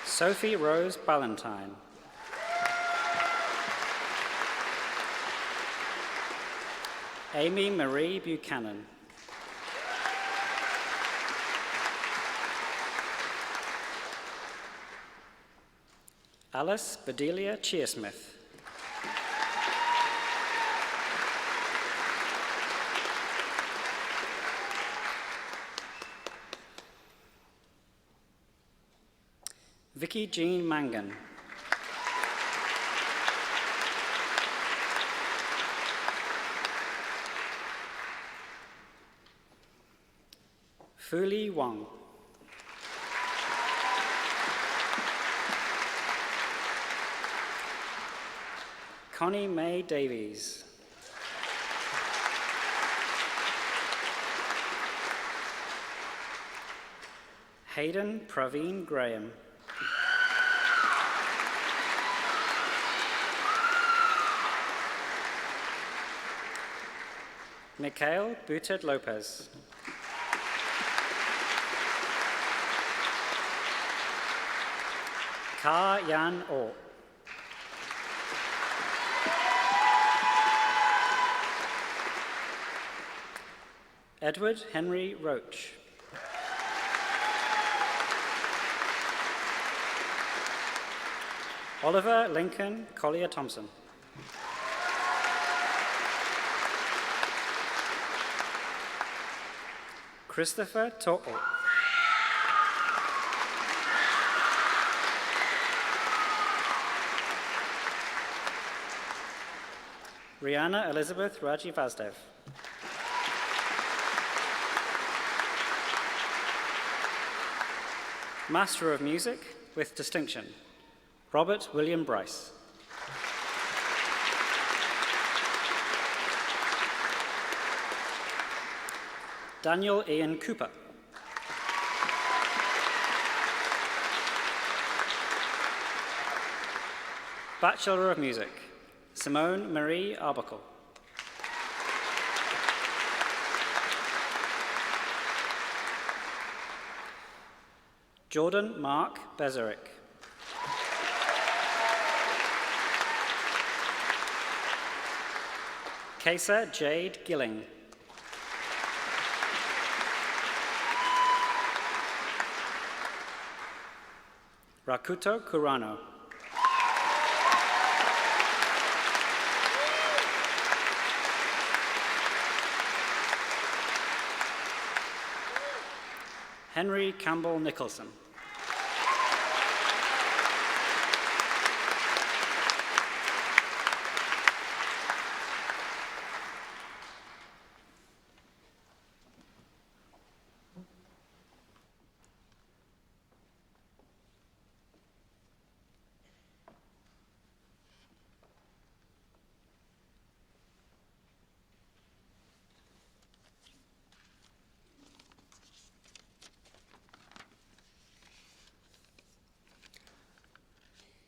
Sophie Rose Ballantyne. Amy Marie Buchanan. Alice Bedelia Cheersmith. Vicky Jean Mangan. Fuli Wang. Connie Mae Davies. Hayden Praveen Graham. Mikhail Butert Lopez. Ka Yan O. Edward Henry Roach. Oliver Lincoln Collier Thompson. Christopher To'o. Rihanna Elizabeth Raji Vazdev. Master of Music with Distinction, Robert William Bryce. Daniel Ian Cooper. Bachelor of Music, Simone Marie Arbuckle. Jordan Mark Bezerick. Kesa Jade Gilling. Rakuto Kurano. Henry Campbell Nicholson.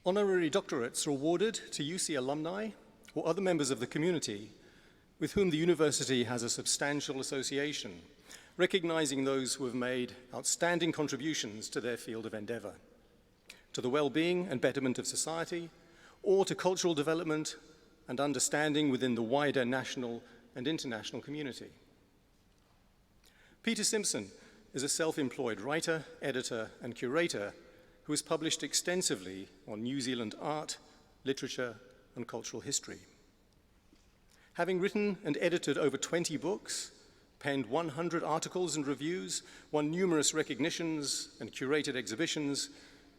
Honorary doctorates are awarded to UC alumni or other members of the community with whom the university has a substantial association, recognizing those who have made outstanding contributions to their field of endeavor, to the well-being and betterment of society, or to cultural development and understanding within the wider national and international community. Peter Simpson is a self-employed writer, editor, and curator who has published extensively on New Zealand art, literature, and cultural history. Having written and edited over 20 books, penned 100 articles and reviews, won numerous recognitions and curated exhibitions,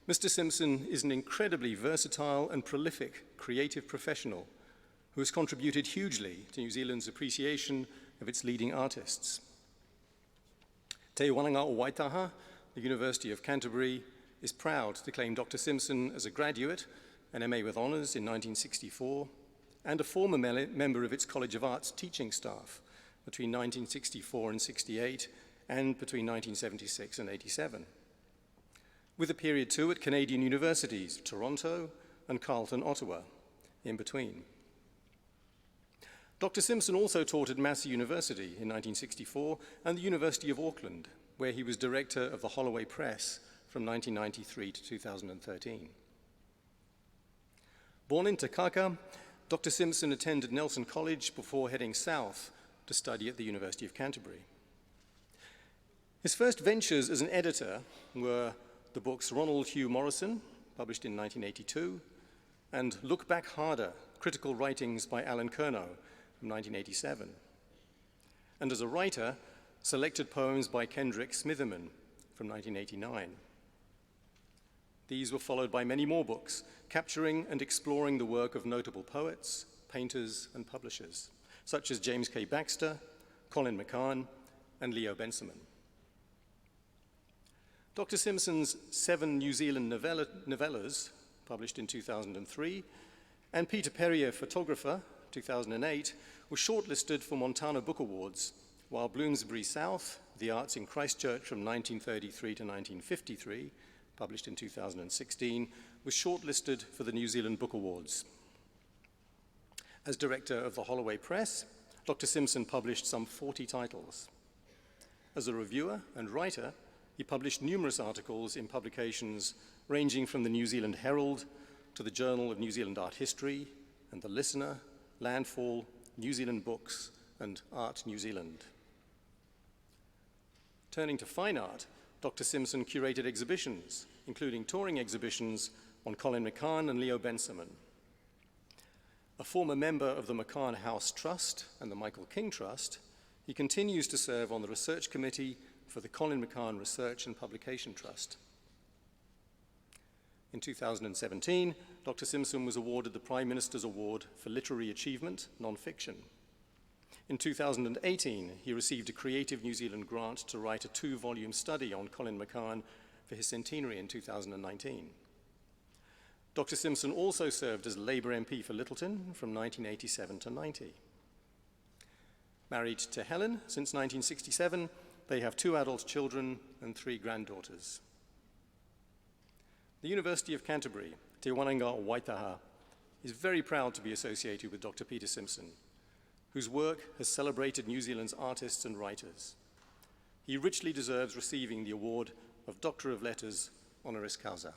Mr. Simpson is an incredibly versatile and prolific creative professional who has contributed hugely to New Zealand's appreciation of its leading artists. Te Wananga o Waitaha, the University of Canterbury, is proud to claim Dr. Simpson as a graduate, an MA with honours in 1964, and a former member of its College of Arts teaching staff between 1964 and 68, and between 1976 and 87. With a period too at Canadian universities, Toronto and Carleton, Ottawa, in between. Dr. Simpson also taught at Massey University in 1964 and the University of Auckland, where he was director of the Holloway Press from 1993 to 2013. Born in Takaka, Dr. Simpson attended Nelson College before heading south to study at the University of Canterbury. His first ventures as an editor were the books Ronald Hugh Morrison, published in 1982, and Look Back Harder, Critical Writings by Alan Curnow, from 1987. And as a writer, selected poems by Kendrick Smitherman from 1989. These were followed by many more books, capturing and exploring the work of notable poets, painters, and publishers, such as James K. Baxter, Colin McCann, and Leo Bensaman. Dr. Simpson's 7 New Zealand novellas, published in 2003, and Peter Perrier, Photographer, 2008, were shortlisted for Montana Book Awards, while Bloomsbury South, The Arts in Christchurch from 1933 to 1953, published in 2016, was shortlisted for the New Zealand Book Awards. As director of the Holloway Press, Dr. Simpson published some 40 titles. As a reviewer and writer, he published numerous articles in publications ranging from the New Zealand Herald to the Journal of New Zealand Art History and the Listener, Landfall, New Zealand Books, and Art New Zealand. Turning to fine art, Dr. Simpson curated exhibitions, including touring exhibitions on Colin McCann and Leo Bensaman. A former member of the McCann House Trust and the Michael King Trust, he continues to serve on the research committee for the Colin McCann Research and Publication Trust. In 2017, Dr. Simpson was awarded the Prime Minister's Award for Literary Achievement, Non-Fiction. In 2018, he received a Creative New Zealand grant to write a 2-volume study on Colin McCann for his centenary in 2019. Dr. Simpson also served as Labour MP for Lyttelton from 1987 to 90. Married to Helen since 1967, they have 2 adult children and 3 granddaughters. The University of Canterbury, Te Wananga o Waitaha, is very proud to be associated with Dr. Peter Simpson, whose work has celebrated New Zealand's artists and writers. He richly deserves receiving the award of Doctor of Letters honoris causa.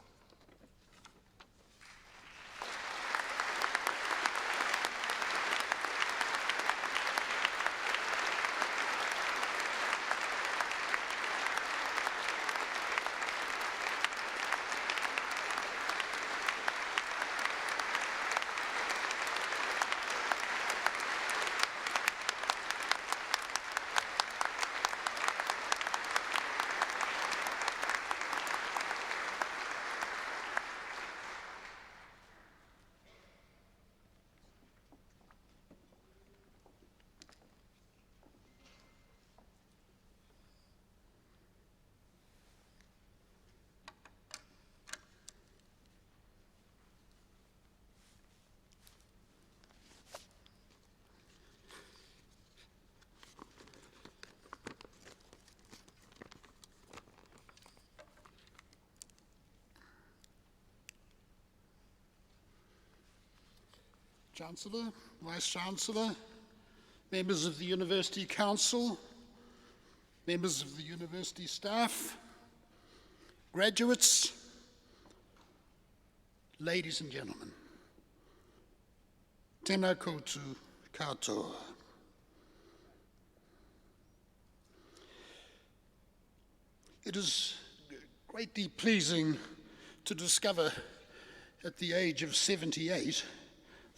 Chancellor, Vice-Chancellor, members of the University Council, members of the university staff, graduates, ladies and gentlemen, tēnā koutou katoa. It is greatly pleasing to discover at the age of 78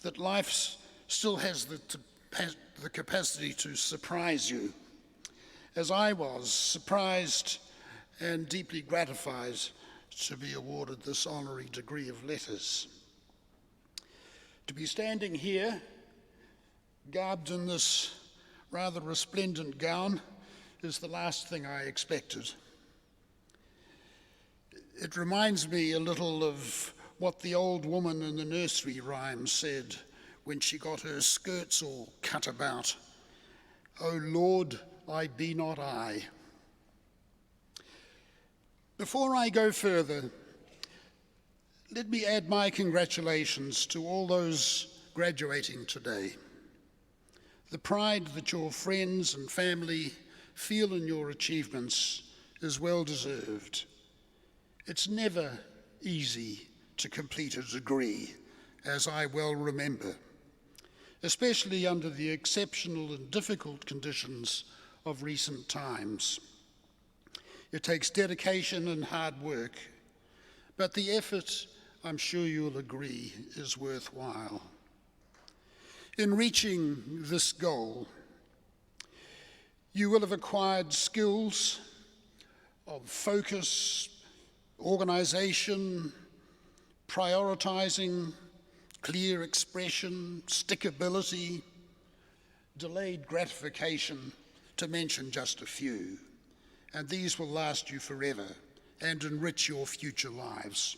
that life still has the capacity to surprise you, as I was surprised and deeply gratified to be awarded this honorary degree of letters. To be standing here, garbed in this rather resplendent gown, is the last thing I expected. It reminds me a little of what the old woman in the nursery rhyme said when she got her skirts all cut about. "O Lord, I be not I." Before I go further, let me add my congratulations to all those graduating today. The pride that your friends and family feel in your achievements is well deserved. It's never easy to complete a degree, as I well remember, especially under the exceptional and difficult conditions of recent times. It takes dedication and hard work, but the effort, I'm sure you'll agree, is worthwhile. In reaching this goal, you will have acquired skills of focus, organization, prioritizing, clear expression, stickability, delayed gratification, to mention just a few. And these will last you forever and enrich your future lives.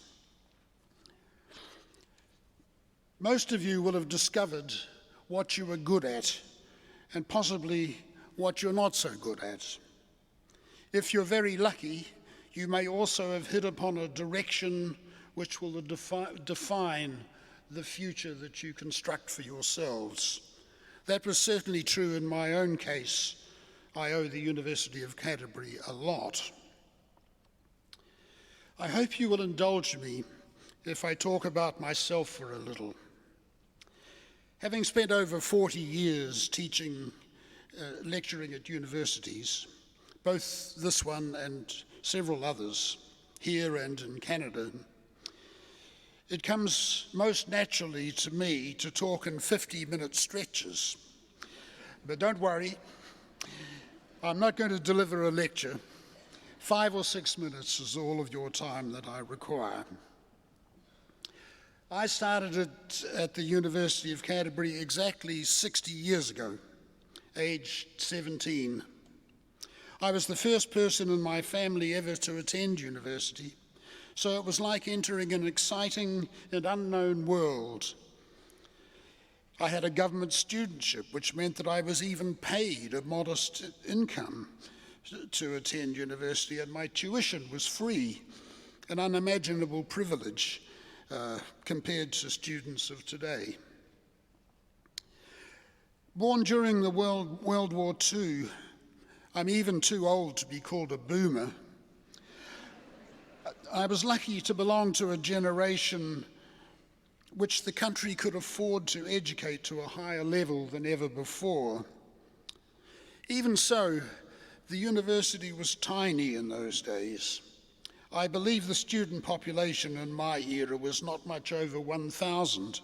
Most of you will have discovered what you are good at and possibly what you're not so good at. If you're very lucky, you may also have hit upon a direction which will define the future that you construct for yourselves. That was certainly true in my own case. I owe the University of Canterbury a lot. I hope you will indulge me if I talk about myself for a little. Having spent over 40 years teaching, lecturing at universities, both this one and several others, here and in Canada, it comes most naturally to me to talk in 50-minute stretches. But don't worry, I'm not going to deliver a lecture. 5 or 6 minutes is all of your time that I require. I started at the University of Canterbury exactly 60 years ago, aged 17. I was the first person in my family ever to attend university, so it was like entering an exciting and unknown world. I had a government studentship, which meant that I was even paid a modest income to attend university, and my tuition was free, an unimaginable privilege compared to students of today. Born during the World War II, I'm even too old to be called a boomer. I was lucky to belong to a generation which the country could afford to educate to a higher level than ever before. Even so, the university was tiny in those days. I believe the student population in my era was not much over 1,000.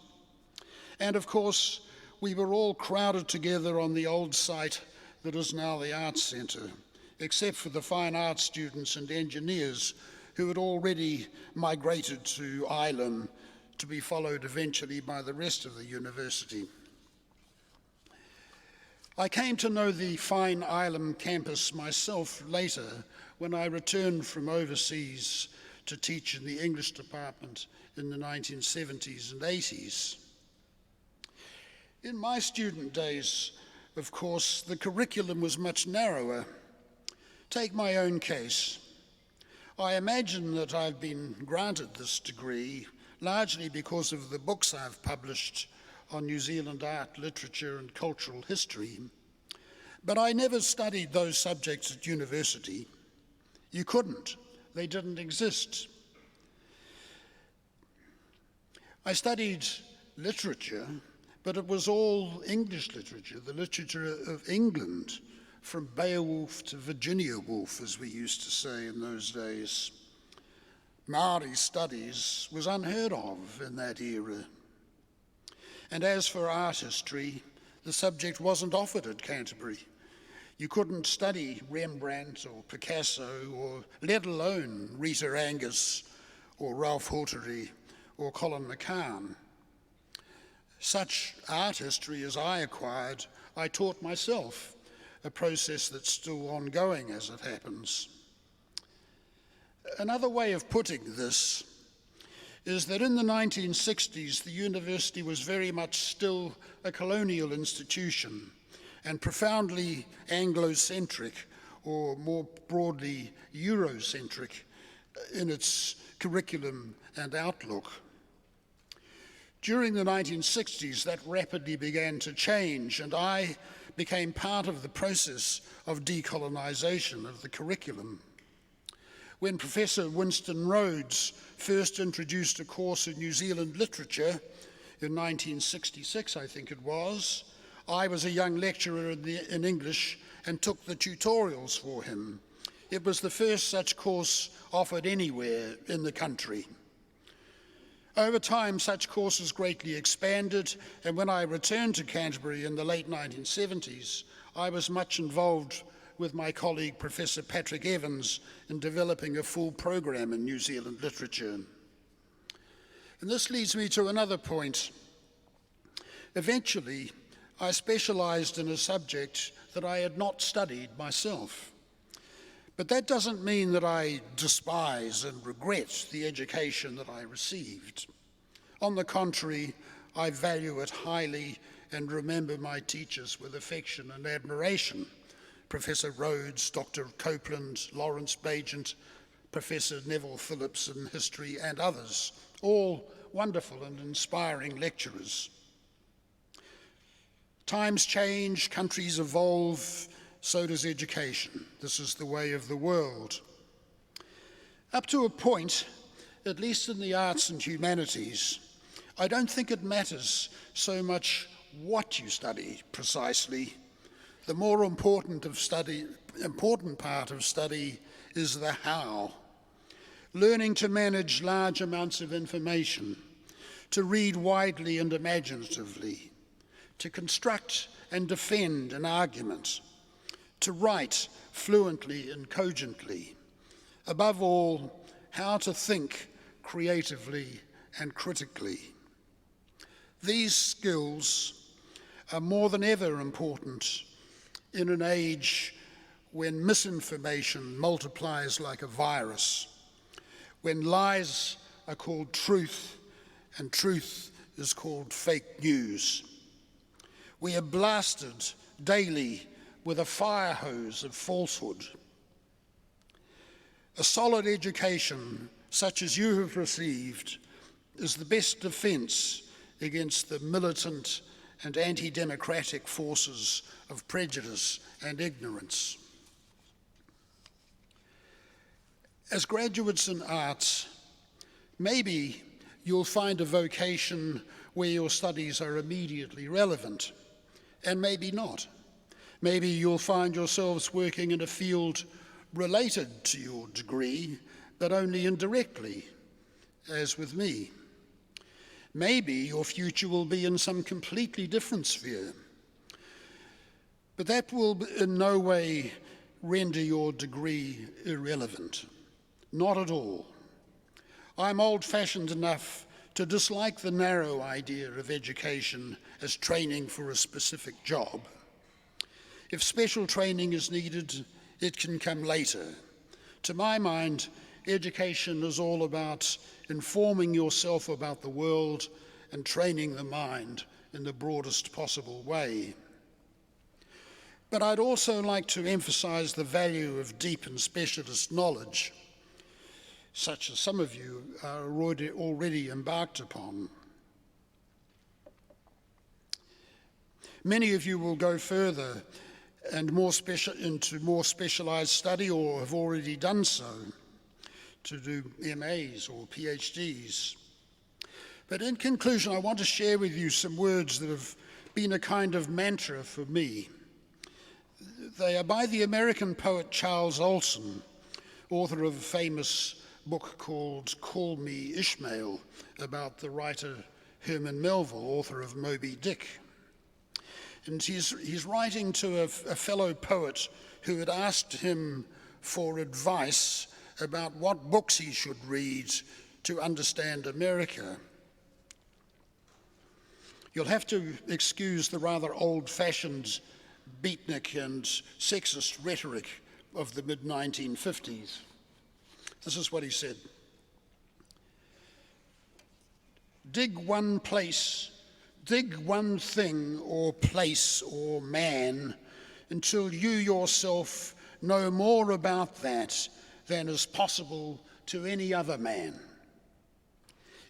And of course, we were all crowded together on the old site that is now the Arts Centre, except for the fine arts students and engineers who had already migrated to Ireland, to be followed eventually by the rest of the university. I came to know the fine Ireland campus myself later when I returned from overseas to teach in the English department in the 1970s and 80s. In my student days, of course, the curriculum was much narrower. Take my own case. I imagine that I've been granted this degree largely because of the books I've published on New Zealand art, literature and cultural history, but I never studied those subjects at university. You couldn't. They didn't exist. I studied literature, but it was all English literature, the literature of England, from Beowulf to Virginia Woolf, as we used to say in those days. Maori studies was unheard of in that era. And as for art history, the subject wasn't offered at Canterbury. You couldn't study Rembrandt or Picasso, or let alone Rita Angus or Ralph Hawtery or Colin McCann. Such art history as I acquired, I taught myself, a process that's still ongoing as it happens. Another way of putting this is that in the 1960s, the university was very much still a colonial institution and profoundly Anglo-centric, or more broadly Eurocentric, in its curriculum and outlook. During the 1960s, that rapidly began to change, and I became part of the process of decolonization of the curriculum. When Professor Winston Rhodes first introduced a course in New Zealand literature in 1966, I think it was, I was a young lecturer in English and took the tutorials for him. It was the first such course offered anywhere in the country. Over time, such courses greatly expanded, and when I returned to Canterbury in the late 1970s, I was much involved with my colleague Professor Patrick Evans in developing a full program in New Zealand literature. And this leads me to another point. Eventually, I specialized in a subject that I had not studied myself. But that doesn't mean that I despise and regret the education that I received. On the contrary, I value it highly and remember my teachers with affection and admiration. Professor Rhodes, Dr. Copeland, Lawrence Bagent, Professor Neville Phillips in history, and others, all wonderful and inspiring lecturers. Times change, countries evolve, so does education. This is the way of the world. Up to a point, at least in the arts and humanities, I don't think it matters so much what you study precisely. The more important part of study is the how. Learning to manage large amounts of information, to read widely and imaginatively, to construct and defend an argument, to write fluently and cogently. Above all, how to think creatively and critically. These skills are more than ever important in an age when misinformation multiplies like a virus, when lies are called truth and truth is called fake news. We are blasted daily with a fire hose of falsehood. A solid education, such as you have received, is the best defense against the militant and anti-democratic forces of prejudice and ignorance. As graduates in arts, maybe you'll find a vocation where your studies are immediately relevant, and maybe not. Maybe you'll find yourselves working in a field related to your degree, but only indirectly, as with me. Maybe your future will be in some completely different sphere, but that will in no way render your degree irrelevant. Not at all. I'm old-fashioned enough to dislike the narrow idea of education as training for a specific job. If special training is needed, it can come later. To my mind, education is all about informing yourself about the world and training the mind in the broadest possible way. But I'd also like to emphasize the value of deep and specialist knowledge, such as some of you are already embarked upon. Many of you will go further and into more specialised study or have already done so, to do MAs or PhDs. But in conclusion, I want to share with you some words that have been a kind of mantra for me. They are by the American poet Charles Olson, author of a famous book called Call Me Ishmael, about the writer Herman Melville, author of Moby Dick. And he's writing to a fellow poet who had asked him for advice about what books he should read to understand America. You'll have to excuse the rather old-fashioned beatnik and sexist rhetoric of the mid-1950s. This is what he said. Dig one thing or place or man until you yourself know more about that than is possible to any other man.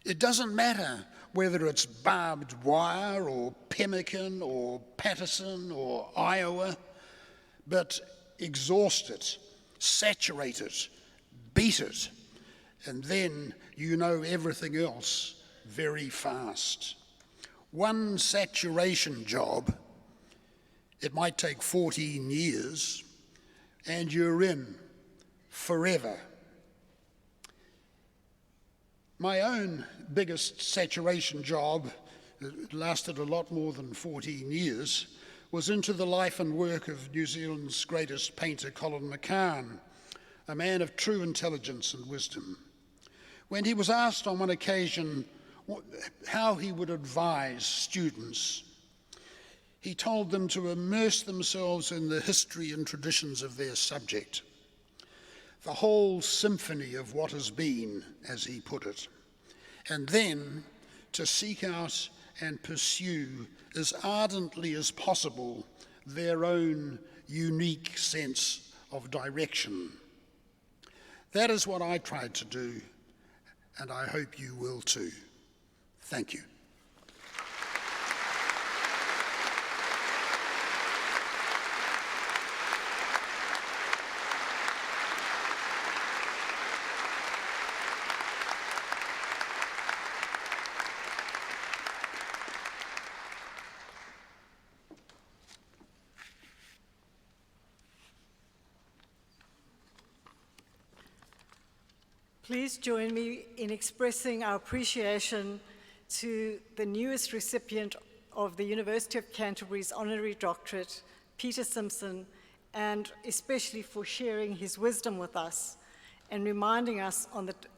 It doesn't matter whether it's barbed wire or pemmican or Patterson or Iowa, but exhaust it, saturate it, beat it, and then you know everything else very fast. One saturation job, it might take 14 years, and you're in forever. My own biggest saturation job, it lasted a lot more than 14 years, was into the life and work of New Zealand's greatest painter, Colin McCann, a man of true intelligence and wisdom. When he was asked on one occasion how he would advise students, he told them to immerse themselves in the history and traditions of their subject, the whole symphony of what has been, as he put it, and then to seek out and pursue as ardently as possible their own unique sense of direction. That is what I tried to do, and I hope you will too. Thank you. Please join me in expressing our appreciation to the newest recipient of the University of Canterbury's Honorary Doctorate, Peter Simpson, and especially for sharing his wisdom with us and reminding us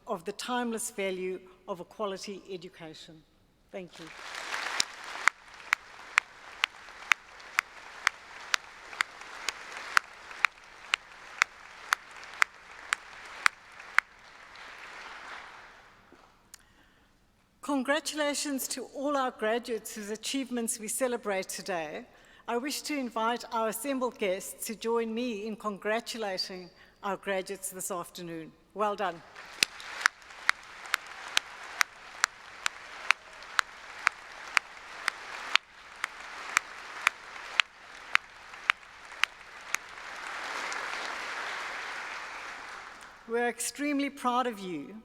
of the timeless value of a quality education. Thank you. Congratulations to all our graduates whose achievements we celebrate today. I wish to invite our assembled guests to join me in congratulating our graduates this afternoon. Well done. We're extremely proud of you,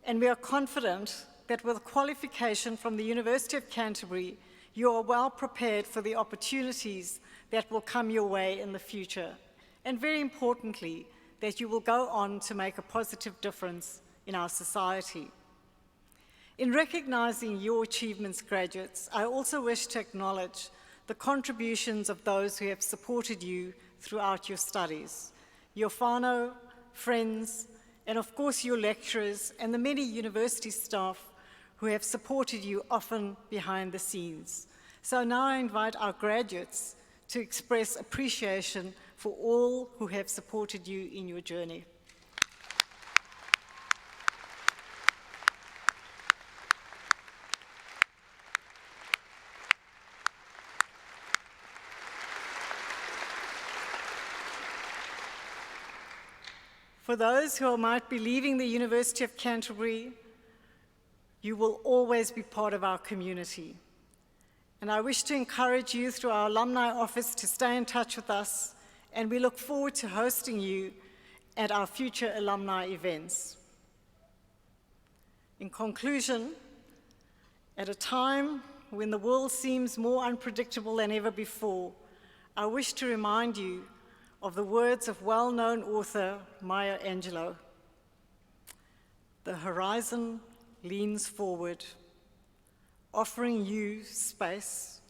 and we are confident that with qualification from the University of Canterbury, you are well prepared for the opportunities that will come your way in the future. And very importantly, that you will go on to make a positive difference in our society. In recognizing your achievements, graduates, I also wish to acknowledge the contributions of those who have supported you throughout your studies. Your whānau, friends, and of course your lecturers and the many university staff who have supported you often behind the scenes. So now I invite our graduates to express appreciation for all who have supported you in your journey. For those who might be leaving the University of Canterbury, you will always be part of our community. And I wish to encourage you through our alumni office to stay in touch with us, and we look forward to hosting you at our future alumni events. In conclusion, at a time when the world seems more unpredictable than ever before, I wish to remind you of the words of well-known author Maya Angelou. The horizon leans forward, offering you space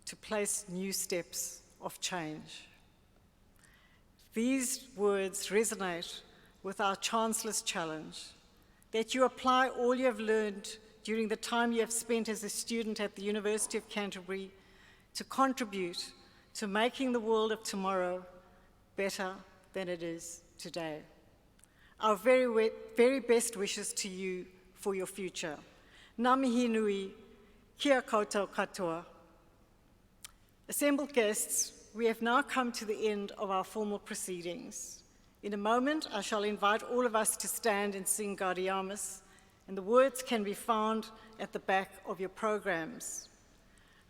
to place new steps of change. These words resonate with our Chancellor's challenge, that you apply all you have learned during the time you have spent as a student at the University of Canterbury to contribute to making the world of tomorrow better than it is today. Our very best wishes to you for your future. Ngā mihi nui, kia koutou katoa. Assembled guests, we have now come to the end of our formal proceedings. In a moment, I shall invite all of us to stand and sing Gaudiamus, and the words can be found at the back of your programs.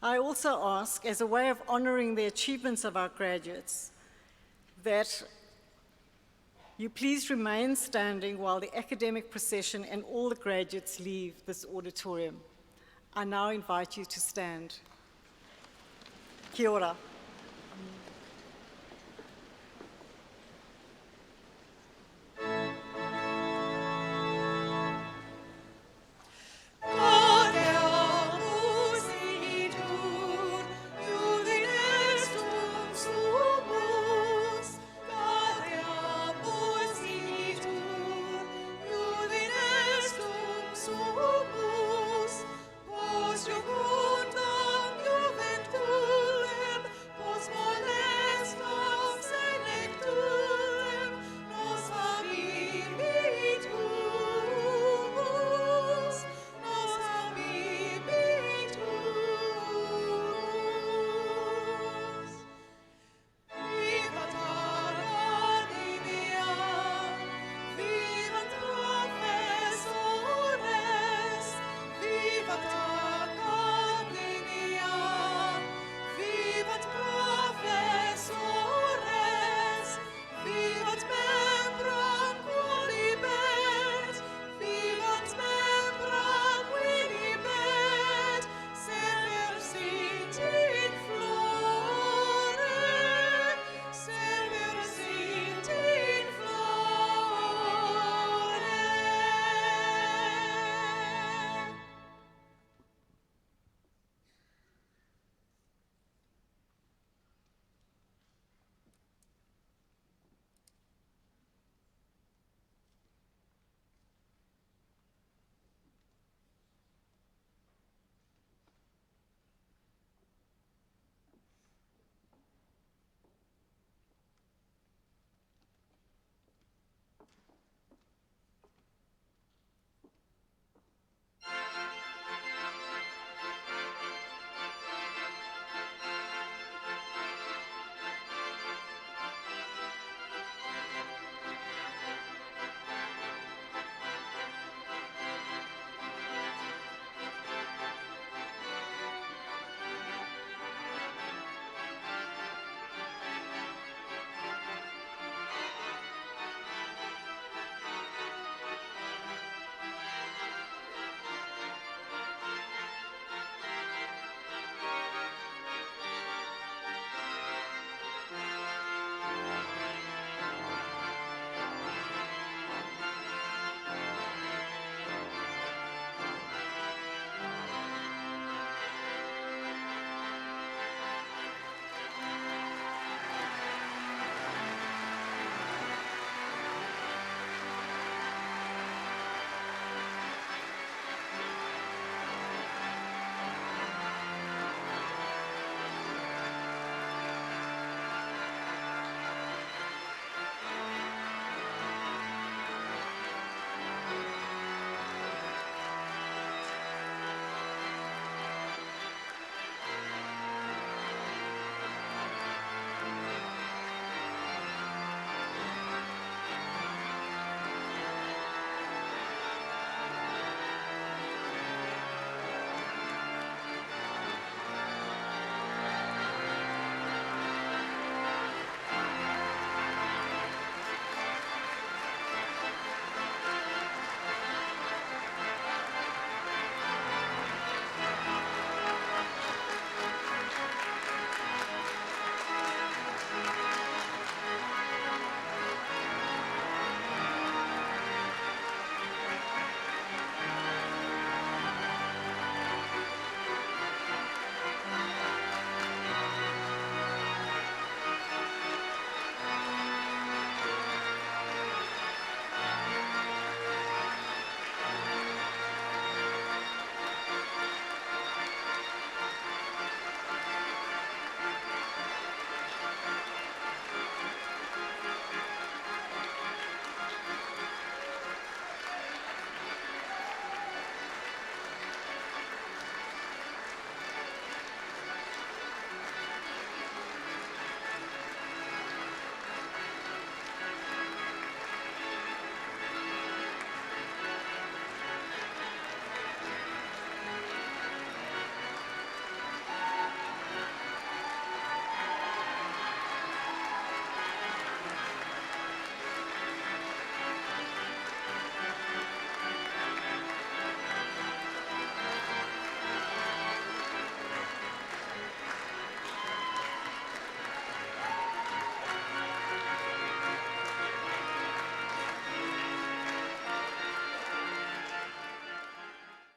I also ask, as a way of honoring the achievements of our graduates, that you please remain standing while the academic procession and all the graduates leave this auditorium. I now invite you to stand. Kia ora.